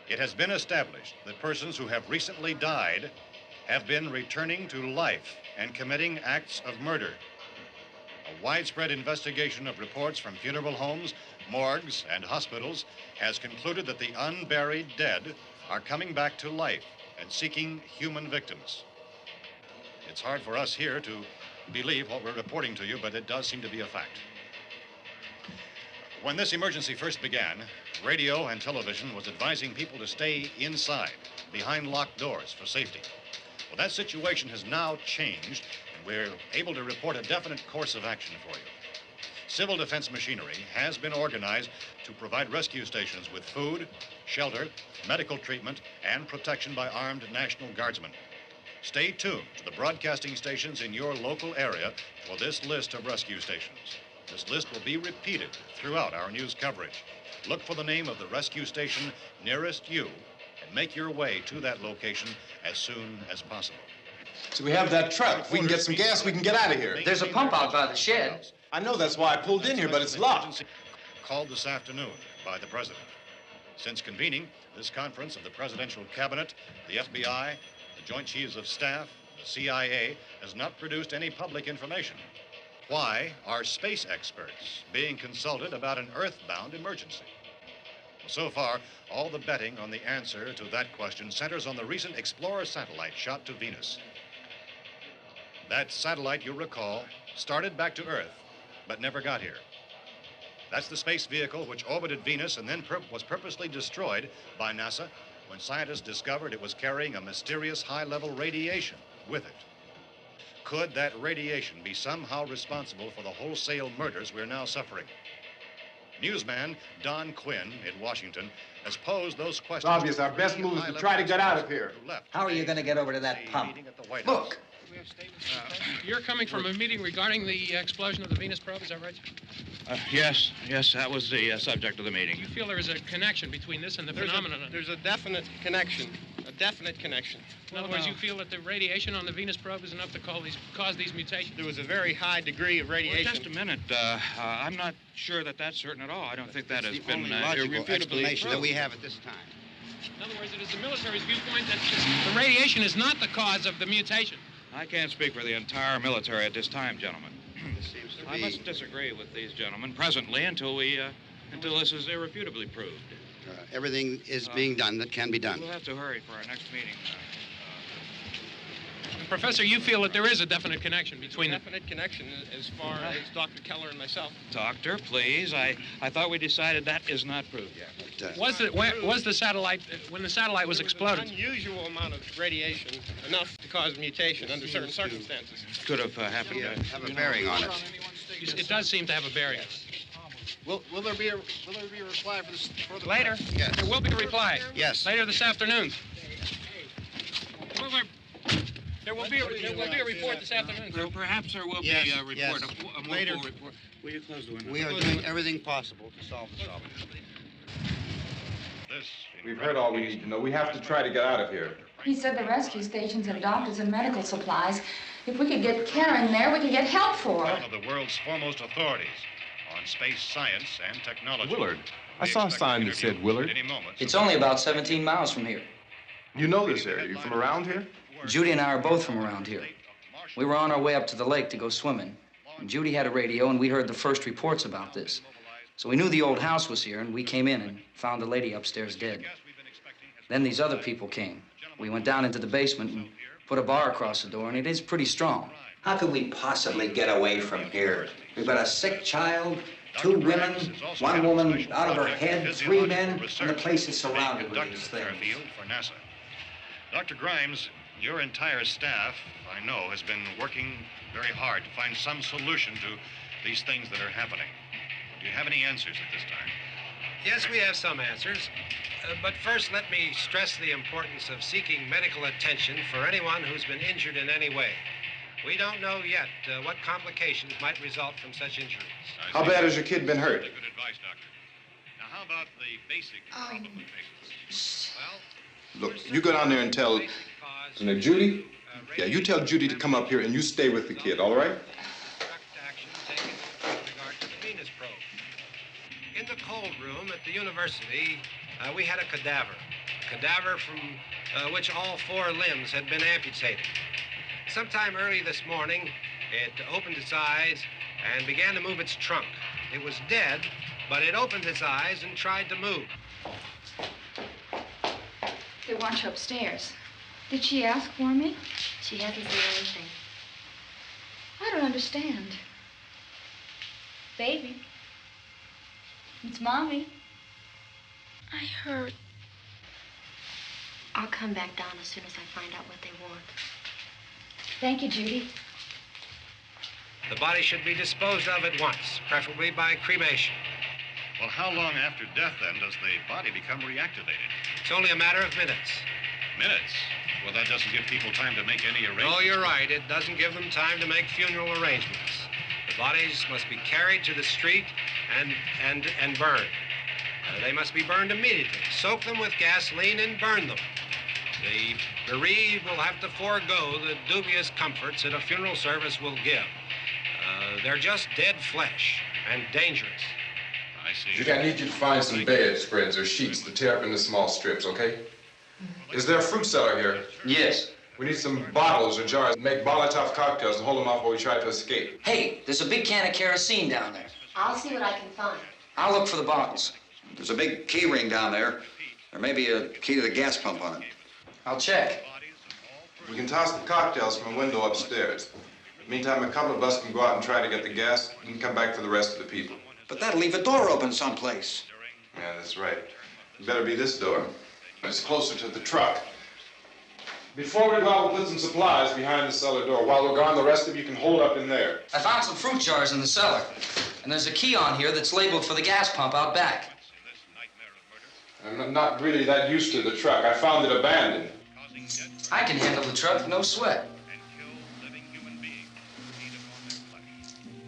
It has been established that persons who have recently died have been returning to life and committing acts of murder. A widespread investigation of reports from funeral homes, morgues, and hospitals has concluded that the unburied dead are coming back to life and seeking human victims. It's hard for us here to believe what we're reporting to you, but it does seem to be a fact. When this emergency first began, radio and television was advising people to stay inside, behind locked doors for safety. Well, that situation has now changed, and we're able to report a definite course of action for you. Civil defense machinery has been organized to provide rescue stations with food, shelter, medical treatment, and protection by armed National Guardsmen. Stay tuned to the broadcasting stations in your local area for this list of rescue stations. This list will be repeated throughout our news coverage. Look for the name of the rescue station nearest you and make your way to that location as soon as possible. So we have that truck. If we can get some gas, we can get out of here. There's a pump out by the shed. I know, that's why I pulled in here, but it's locked. Called this afternoon by the president. Since convening this conference of the presidential cabinet, the FBI, the Joint Chiefs of Staff, the CIA has not produced any public information. Why are space experts being consulted about an earthbound emergency? Well, so far, all the betting on the answer to that question centers on the recent Explorer satellite shot to Venus. That satellite, you'll recall, started back to Earth, but never got here. That's the space vehicle which orbited Venus and then was purposely destroyed by NASA when scientists discovered it was carrying a mysterious high-level radiation with it. Could that radiation be somehow responsible for the wholesale murders we're now suffering? Newsman Don Quinn in Washington has posed those questions. It's obvious our best move is to try to get out of here. How are you going to get over to that pump? Look! You're coming from a meeting regarding the explosion of the Venus probe, is that right? Yes, that was the subject of the meeting. Do you feel there is a connection between this and the phenomenon? There's a definite connection. In other words, you feel that the radiation on the Venus probe is enough to cause these mutations? There was a very high degree of radiation. Well, just a minute. I'm not sure that that's certain at all. I don't think that has been logical explanation that we have at this time. In other words, it is the military's viewpoint that the radiation is not the cause of the mutation. I can't speak for the entire military at this time, gentlemen. This seems to be... I must disagree with these gentlemen presently until this is irrefutably proved. Everything is being done that can be done. We'll have to hurry for our next meeting. Professor, you feel that there is a definite connection between them? Definite connection as far as Dr. Keller and myself. Doctor, please. I thought we decided that is not proved yet. But, was the satellite, when the satellite was exploded? An unusual amount of radiation, enough to cause mutation under certain circumstances. Could have happened. have a bearing on it. It does seem to have a bearing. Will there be a reply for the Later? Yes. There will be a reply. Yes. Later this afternoon. There will be a report this afternoon. Perhaps there will be a report, yes. a Later. full report. Will you close the window? We are doing everything possible to solve the problem. We've heard all we need to know. We have to try to get out of here. He said the rescue stations have doctors and medical supplies. If we could get care in there, we could get help for her. One of the world's foremost authorities on space science and technology. Willard. I saw a sign that said Willard. It's only about 17 miles from here. You know this area. You from around here? Judy and I are both from around here. We were on our way up to the lake to go swimming. And Judy had a radio, and we heard the first reports about this. So we knew the old house was here, and we came in and found the lady upstairs dead. Then these other people came. We went down into the basement and put a bar across the door, and it is pretty strong. How could we possibly get away from here? We've got a sick child, 2 women, 1 woman out of her head, 3 men, and the place is surrounded with these things. For NASA. Dr. Grimes, your entire staff, I know, has been working very hard to find some solution to these things that are happening. Do you have any answers at this time? Yes, we have some answers. But first, let me stress the importance of seeking medical attention for anyone who's been injured in any way. We don't know yet what complications might result from such injuries. How bad has your kid been hurt? Good advice, Doctor. Now, how about the basic problem with patients? Well, Look, you go down there and tell... Now, Judy? Yeah, you tell Judy to come up here and you stay with the kid, all right? In the cold room at the university, we had a cadaver from which all 4 limbs had been amputated. Sometime early this morning, it opened its eyes and began to move its trunk. It was dead, but it opened its eyes and tried to move. They want you upstairs. Did she ask for me? She hasn't said anything. I don't understand. Baby. It's Mommy. I heard. I'll come back down as soon as I find out what they want. Thank you, Judy. The body should be disposed of at once, preferably by cremation. Well, how long after death, then, does the body become reactivated? It's only a matter of minutes. Minutes? Well, that doesn't give people time to make any arrangements. Oh, you're right. It doesn't give them time to make funeral arrangements. The bodies must be carried to the street and burned. They must be burned immediately. Soak them with gasoline and burn them. The bereaved will have to forego the dubious comforts that a funeral service will give. They're just dead flesh and dangerous. I see. Judy, I need you to find some bedspreads or sheets to tear up into small strips, okay? Is there a fruit cellar here? Yes. We need some bottles or jars to make Molotov cocktails and hold them off while we try to escape. Hey, there's a big can of kerosene down there. I'll see what I can find. I'll look for the bottles. There's a big key ring down there. There may be a key to the gas pump on it. I'll check. We can toss the cocktails from a window upstairs. Meantime, a couple of us can go out and try to get the gas and come back for the rest of the people. But that'll leave a door open someplace. Yeah, that's right. It better be this door. It's closer to the truck. Before we go out, we'll put some supplies behind the cellar door. While we're gone, the rest of you can hold up in there. I found some fruit jars in the cellar. And there's a key on here that's labeled for the gas pump out back. I'm not really that used to the truck. I found it abandoned. I can handle the truck, no sweat.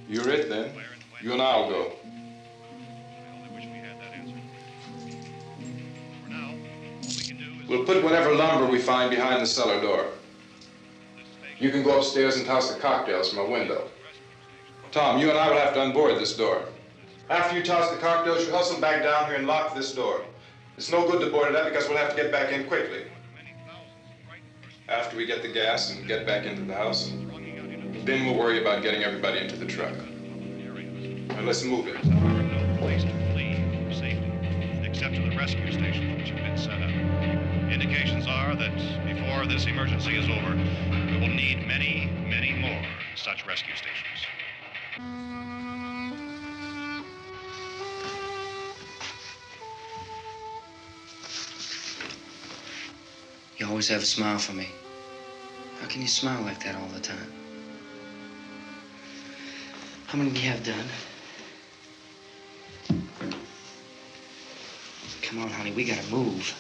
You're it, then. You and I'll go. We'll put whatever lumber we find behind the cellar door. You can go upstairs and toss the cocktails from a window. Tom, you and I will have to unboard this door. After you toss the cocktails, you hustle back down here and lock this door. It's no good to board it up because we'll have to get back in quickly. After we get the gas and get back into the house, then we'll worry about getting everybody into the truck. Now let's move it. No place to flee for safety, except to the rescue stations which have been set up. Indications are that before this emergency is over, we will need many, many more such rescue stations. You always have a smile for me. How can you smile like that all the time? How many do you have done? Come on, honey, we gotta move.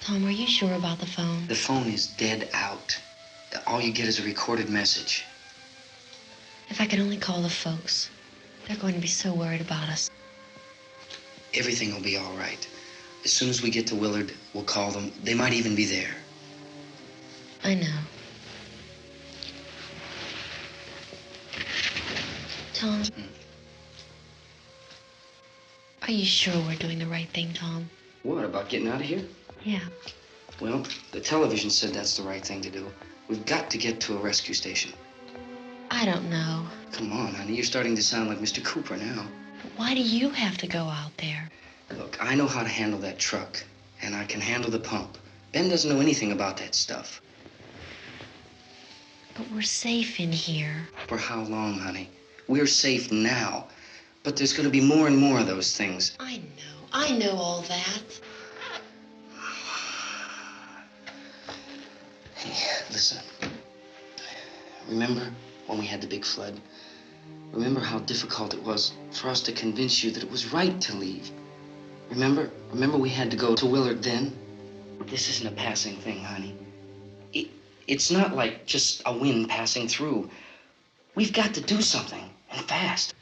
Tom, are you sure about the phone? The phone is dead out. All you get is a recorded message. If I could only call the folks. They're going to be so worried about us. Everything will be all right. As soon as we get to Willard, we'll call them. They might even be there. I know. Tom, are you sure we're doing the right thing, Tom? What, about getting out of here? Yeah. Well, the television said that's the right thing to do. We've got to get to a rescue station. I don't know. Come on, honey, you're starting to sound like Mr. Cooper now. But why do you have to go out there? Look, I know how to handle that truck, and I can handle the pump. Ben doesn't know anything about that stuff. But we're safe in here. For how long, honey? We're safe now. But there's going to be more and more of those things. I know all that. Hey, listen. Remember when we had the big flood? Remember how difficult it was for us to convince you that it was right to leave? Remember we had to go to Willard then? This isn't a passing thing, honey. It's not like just a wind passing through. We've got to do something, and fast.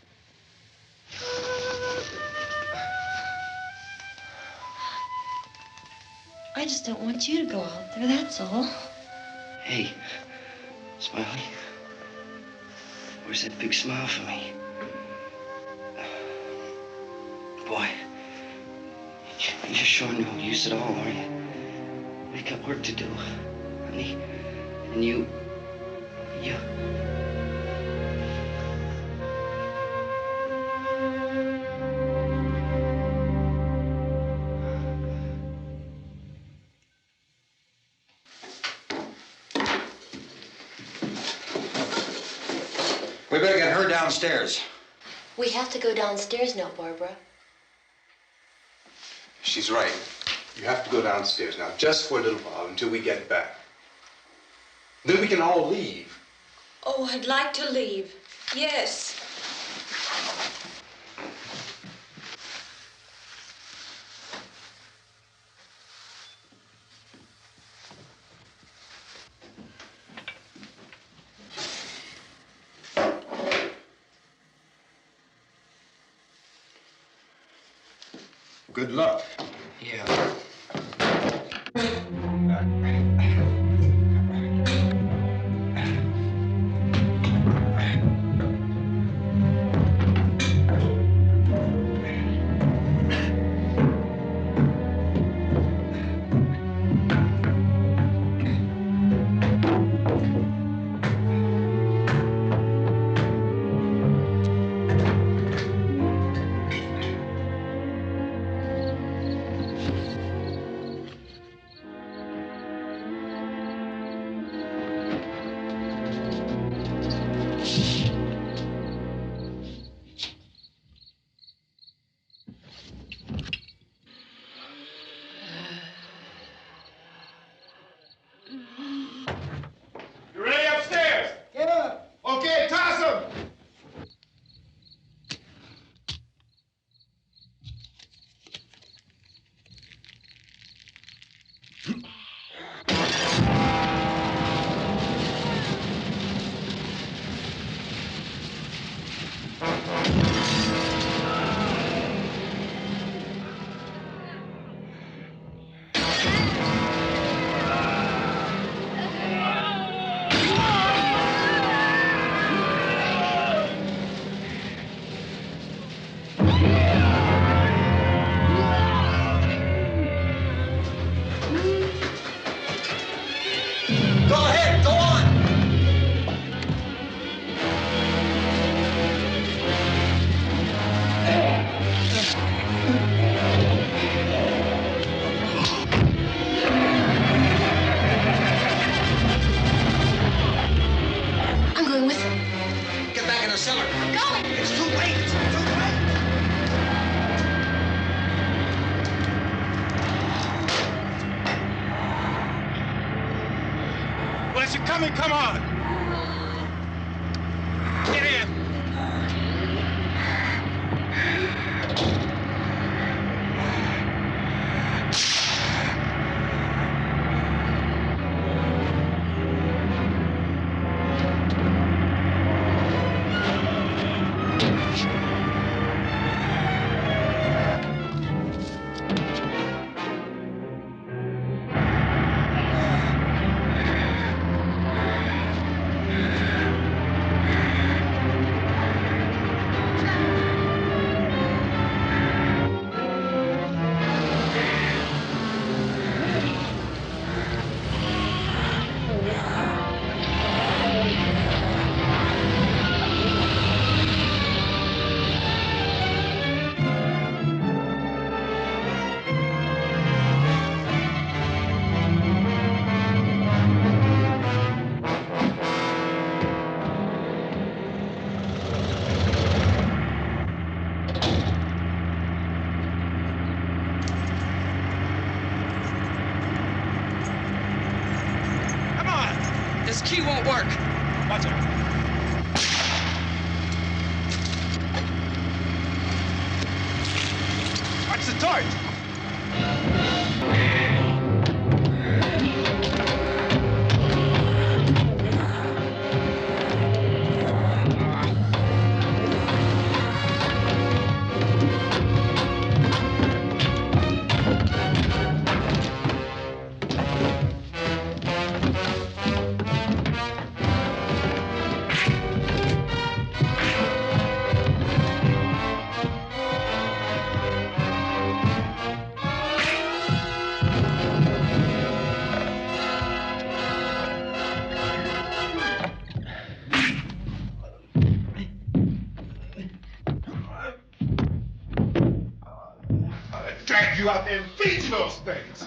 I just don't want you to go out there, that's all. Hey, Smiley, where's that big smile for me? Boy, you're sure no use at all, are you? We've got work to do, honey. And you... We better get her downstairs. We have to go downstairs now, Barbara. She's right. You have to go downstairs now, just for a little while, until we get back. Then we can all leave. Oh, I'd like to leave. Yes. Good luck. Yeah. You ready upstairs? Yeah. Okay, toss him. Come on! Get in! Key won't work. Watch it. Watch the torch! Drag you out there and feed you those things.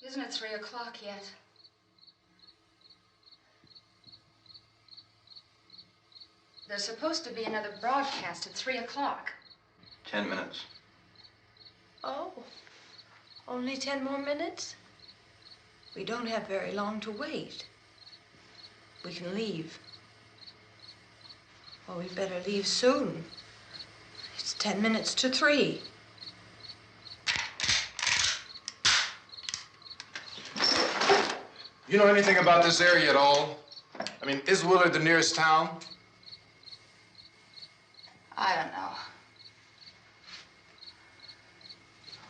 Isn't it 3 o'clock yet? There's supposed to be another broadcast at 3 o'clock. 10 minutes. Oh, only 10 more minutes? We don't have very long to wait. We can leave. Well, we'd better leave soon. It's 10 minutes to 3. You know anything about this area at all? I mean, is Willard the nearest town? I don't know.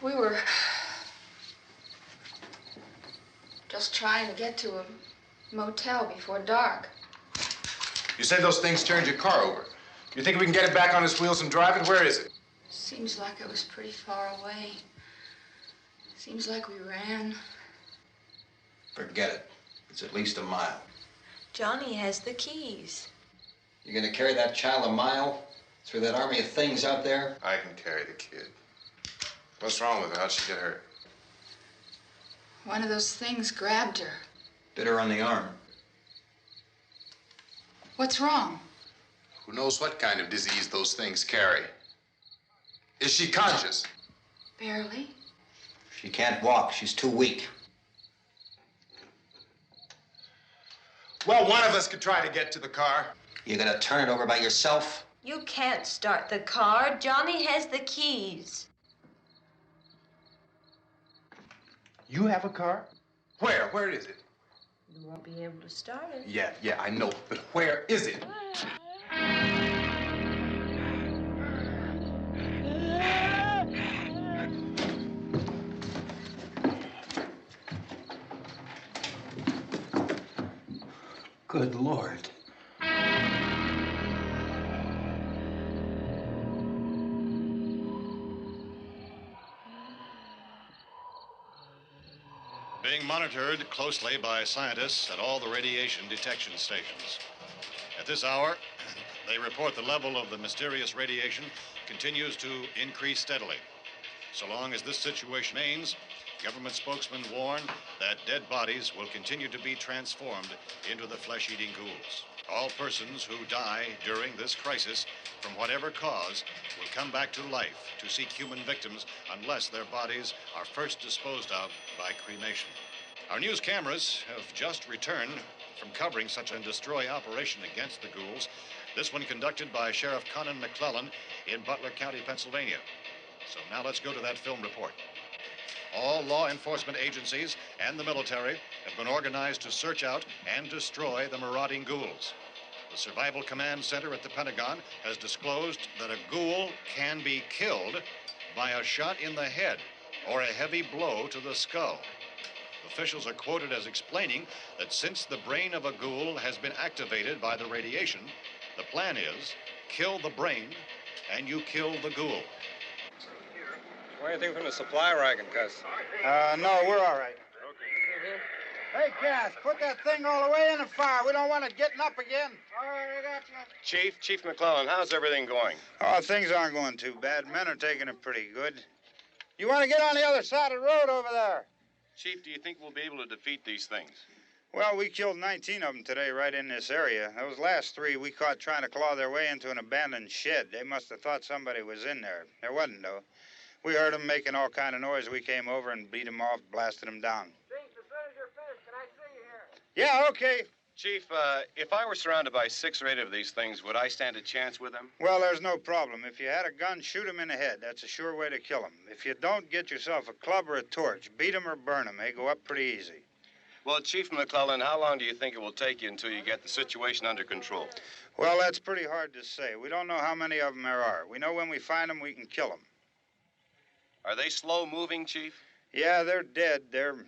We were just trying to get to a motel before dark. You said those things turned your car over. You think we can get it back on its wheels and drive it? Where is it? Seems like it was pretty far away. Seems like we ran. Forget it. It's at least a mile. Johnny has the keys. You gonna carry that child a mile through that army of things out there? I can carry the kid. What's wrong with her? How'd she get hurt? One of those things grabbed her. Bit her on the arm. What's wrong? Who knows what kind of disease those things carry? Is she conscious? Barely. She can't walk. She's too weak. Well, one of us could try to get to the car. You gonna turn it over by yourself? You can't start the car. Johnny has the keys. You have a car? Where? Where is it? You won't be able to start it. Yeah, I know. But where is it? Good Lord. Being monitored closely by scientists at all the radiation detection stations. At this hour, they report the level of the mysterious radiation continues to increase steadily. So long as this situation remains, government spokesmen warn that dead bodies will continue to be transformed into the flesh-eating ghouls. All persons who die during this crisis, from whatever cause, will come back to life to seek human victims unless their bodies are first disposed of by cremation. Our news cameras have just returned from covering such a destroy operation against the ghouls, this one conducted by Sheriff Conan McClellan in Butler County, Pennsylvania. So now let's go to that film report. All law enforcement agencies and the military have been organized to search out and destroy the marauding ghouls. The Survival Command Center at the Pentagon has disclosed that a ghoul can be killed by a shot in the head or a heavy blow to the skull. Officials are quoted as explaining that since the brain of a ghoul has been activated by the radiation, the plan is kill the brain and you kill the ghoul. Want anything from the supply wagon, Cuz? No, we're all right. Hey, Cass, put that thing all the way in the fire. We don't want it getting up again. All right, I got you. Chief McClellan, how's everything going? Oh, things aren't going too bad. Men are taking it pretty good. You want to get on the other side of the road over there? Chief, do you think we'll be able to defeat these things? Well, we killed 19 of them today right in this area. Those last 3 we caught trying to claw their way into an abandoned shed. They must have thought somebody was in there. There wasn't, though. We heard them making all kind of noise. We came over and beat them off, blasted them down. Yeah, okay. Chief, if I were surrounded by 6 or 8 of these things, would I stand a chance with them? Well, there's no problem. If you had a gun, shoot him in the head. That's a sure way to kill him. If you don't, get yourself a club or a torch. Beat him or burn him. They go up pretty easy. Well, Chief McClellan, how long do you think it will take you until you get the situation under control? Well, that's pretty hard to say. We don't know how many of them there are. We know when we find them, we can kill them. Are they slow-moving, Chief? Yeah, they're dead. They're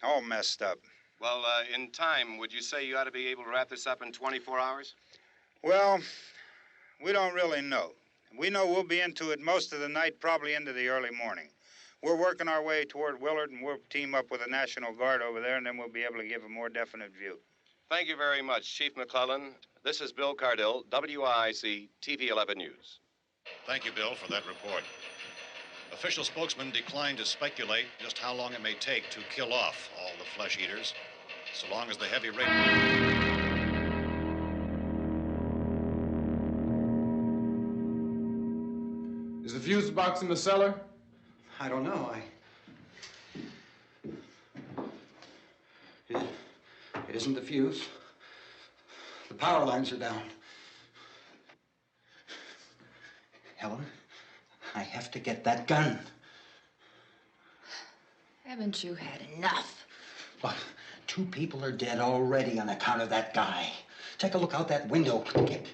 all messed up. Well, in time, would you say you ought to be able to wrap this up in 24 hours? Well, we don't really know. We know we'll be into it most of the night, probably into the early morning. We're working our way toward Willard, and we'll team up with the National Guard over there, and then we'll be able to give a more definite view. Thank you very much, Chief McClellan. This is Bill Cardill, WIC TV 11 News. Thank you, Bill, for that report. Official spokesman declined to speculate just how long it may take to kill off all the flesh eaters, so long as the heavy rain... Is the fuse box in the cellar? I don't know. It isn't the fuse. The power lines are down. Helen, I have to get that gun. Haven't you had enough? Look, 2 people are dead already on account of that guy. Take a look out that window. Get...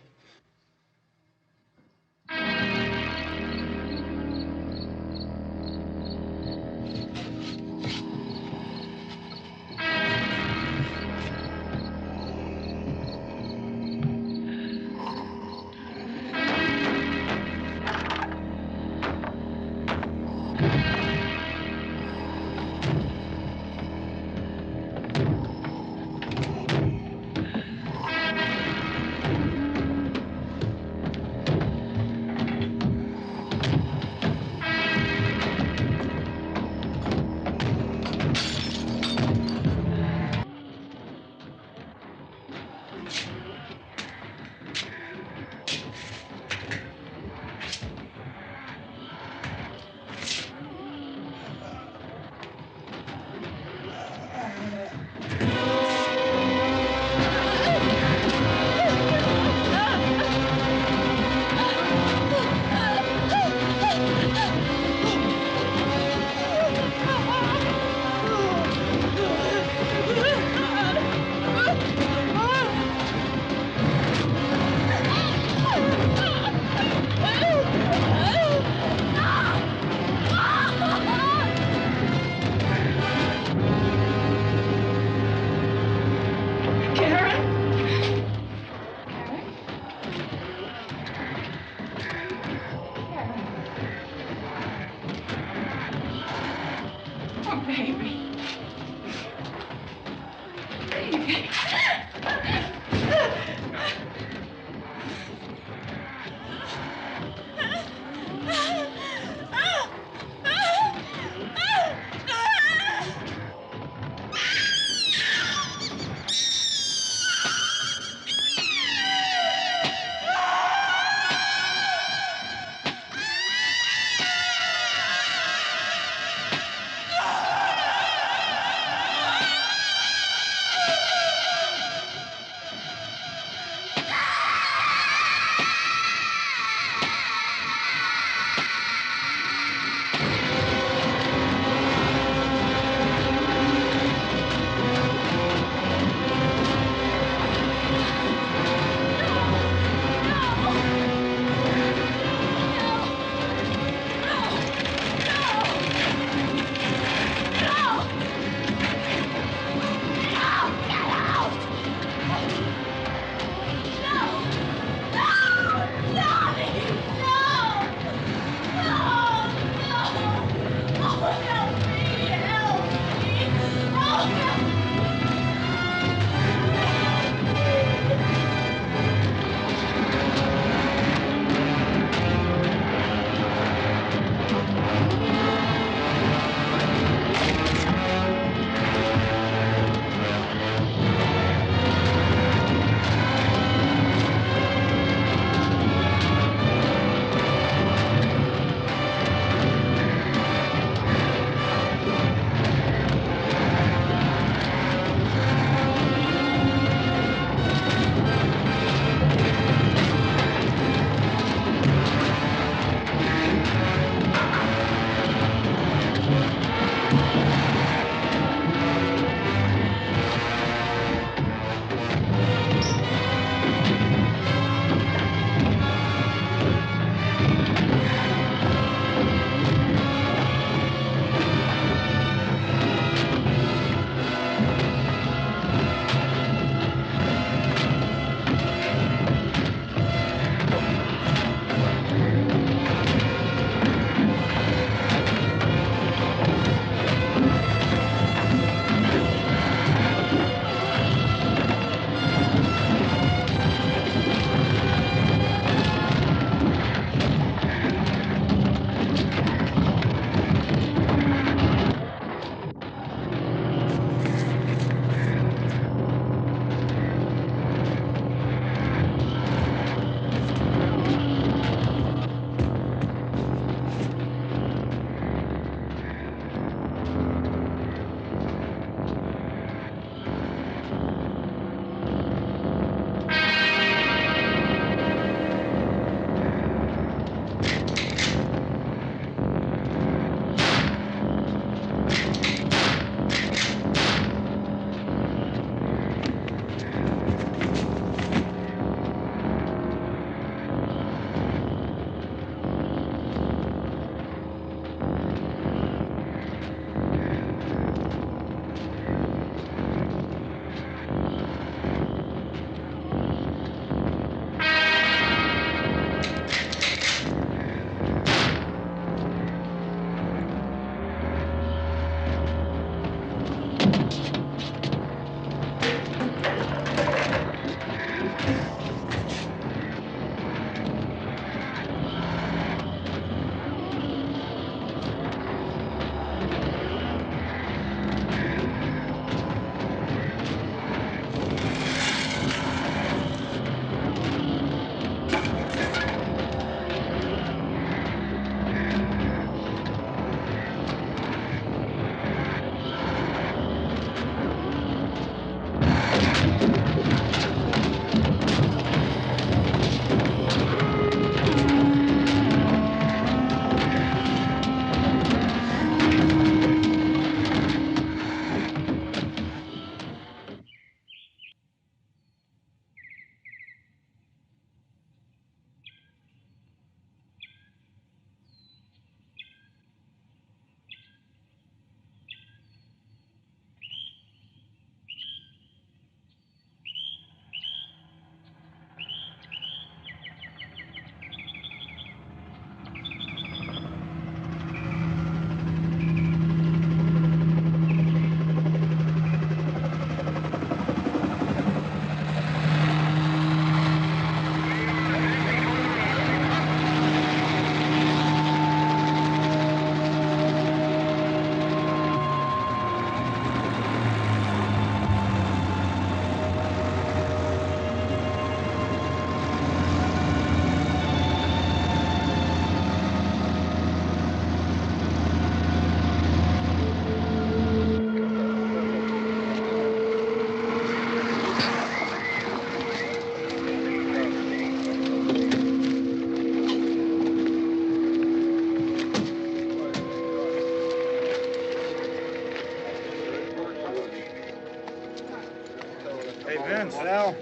Sal,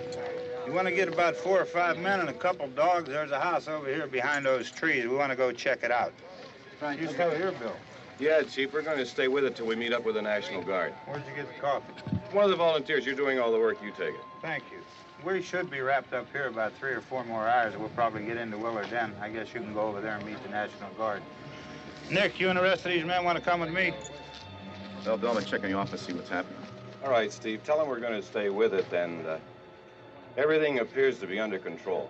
you want to get about 4 or 5 men and a couple dogs? There's a house over here behind those trees. We want to go check it out. You still here, Bill? Yeah, Chief, we're going to stay with it till we meet up with the National Guard. Where'd you get the coffee? One of the volunteers. You're doing all the work. You take it. Thank you. We should be wrapped up here about 3 or 4 more hours. We'll probably get into Willard then. I guess you can go over there and meet the National Guard. Nick, you and the rest of these men want to come with me? Well, Bill, I'm check in the office, see what's happening. All right, Steve. Tell them we're going to stay with it, and everything appears to be under control.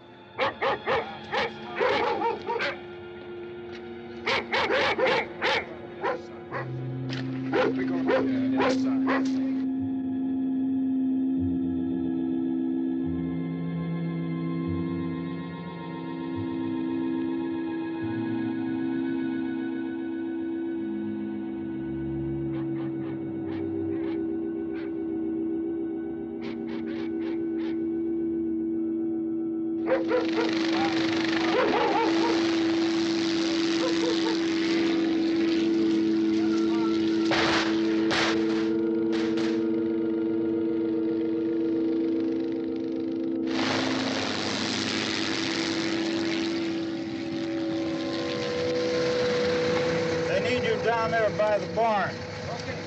Down there by the barn. Okay.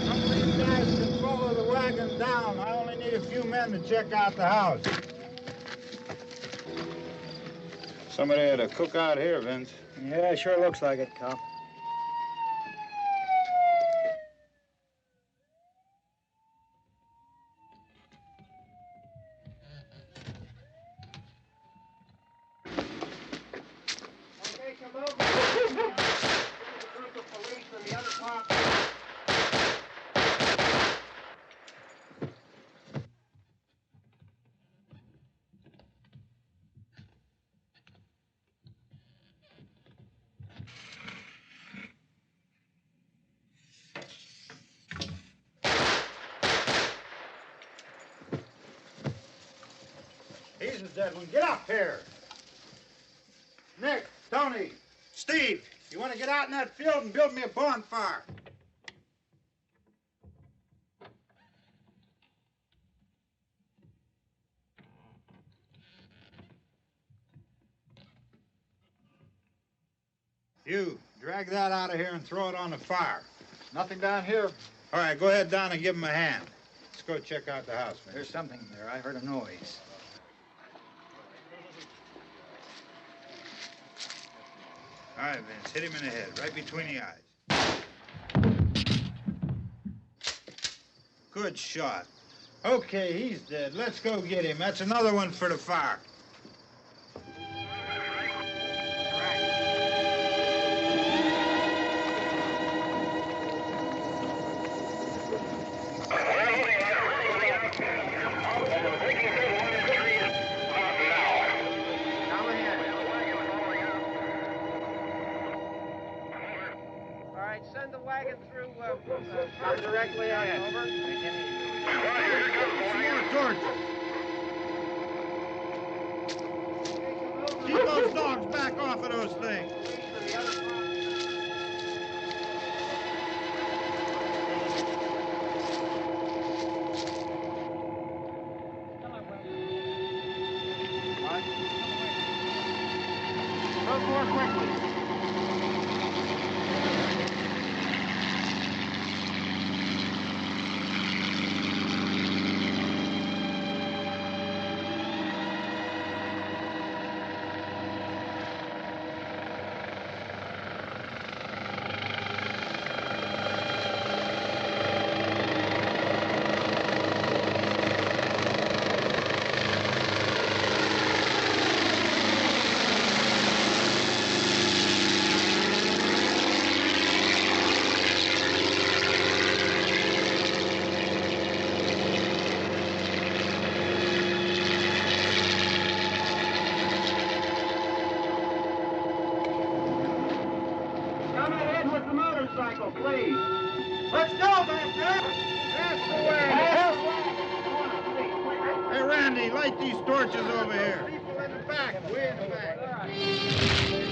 Some of these guys can follow the wagon down. I only need a few men to check out the house. Somebody had a cookout here, Vince. Yeah, sure looks like it, Karl. He's the dead one. Get up here. Nick, Tony, Steve, you want to get out in that field and build me a bonfire? You, drag that out of here and throw it on the fire. Nothing down here. All right, go ahead down and give him a hand. Let's go check out the house, man. There's something there. I heard a noise. All right, Vince, hit him in the head, right between the eyes. Good shot. Okay, he's dead. Let's go get him. That's another one for the fire. Send the wagon through, stop directly ahead. Over. More torches. Keep those dogs back off of those things. Move more quickly. Please. Let's go back there. That's the way. Hey, Randy, light these torches over here. People in the back, way in the back.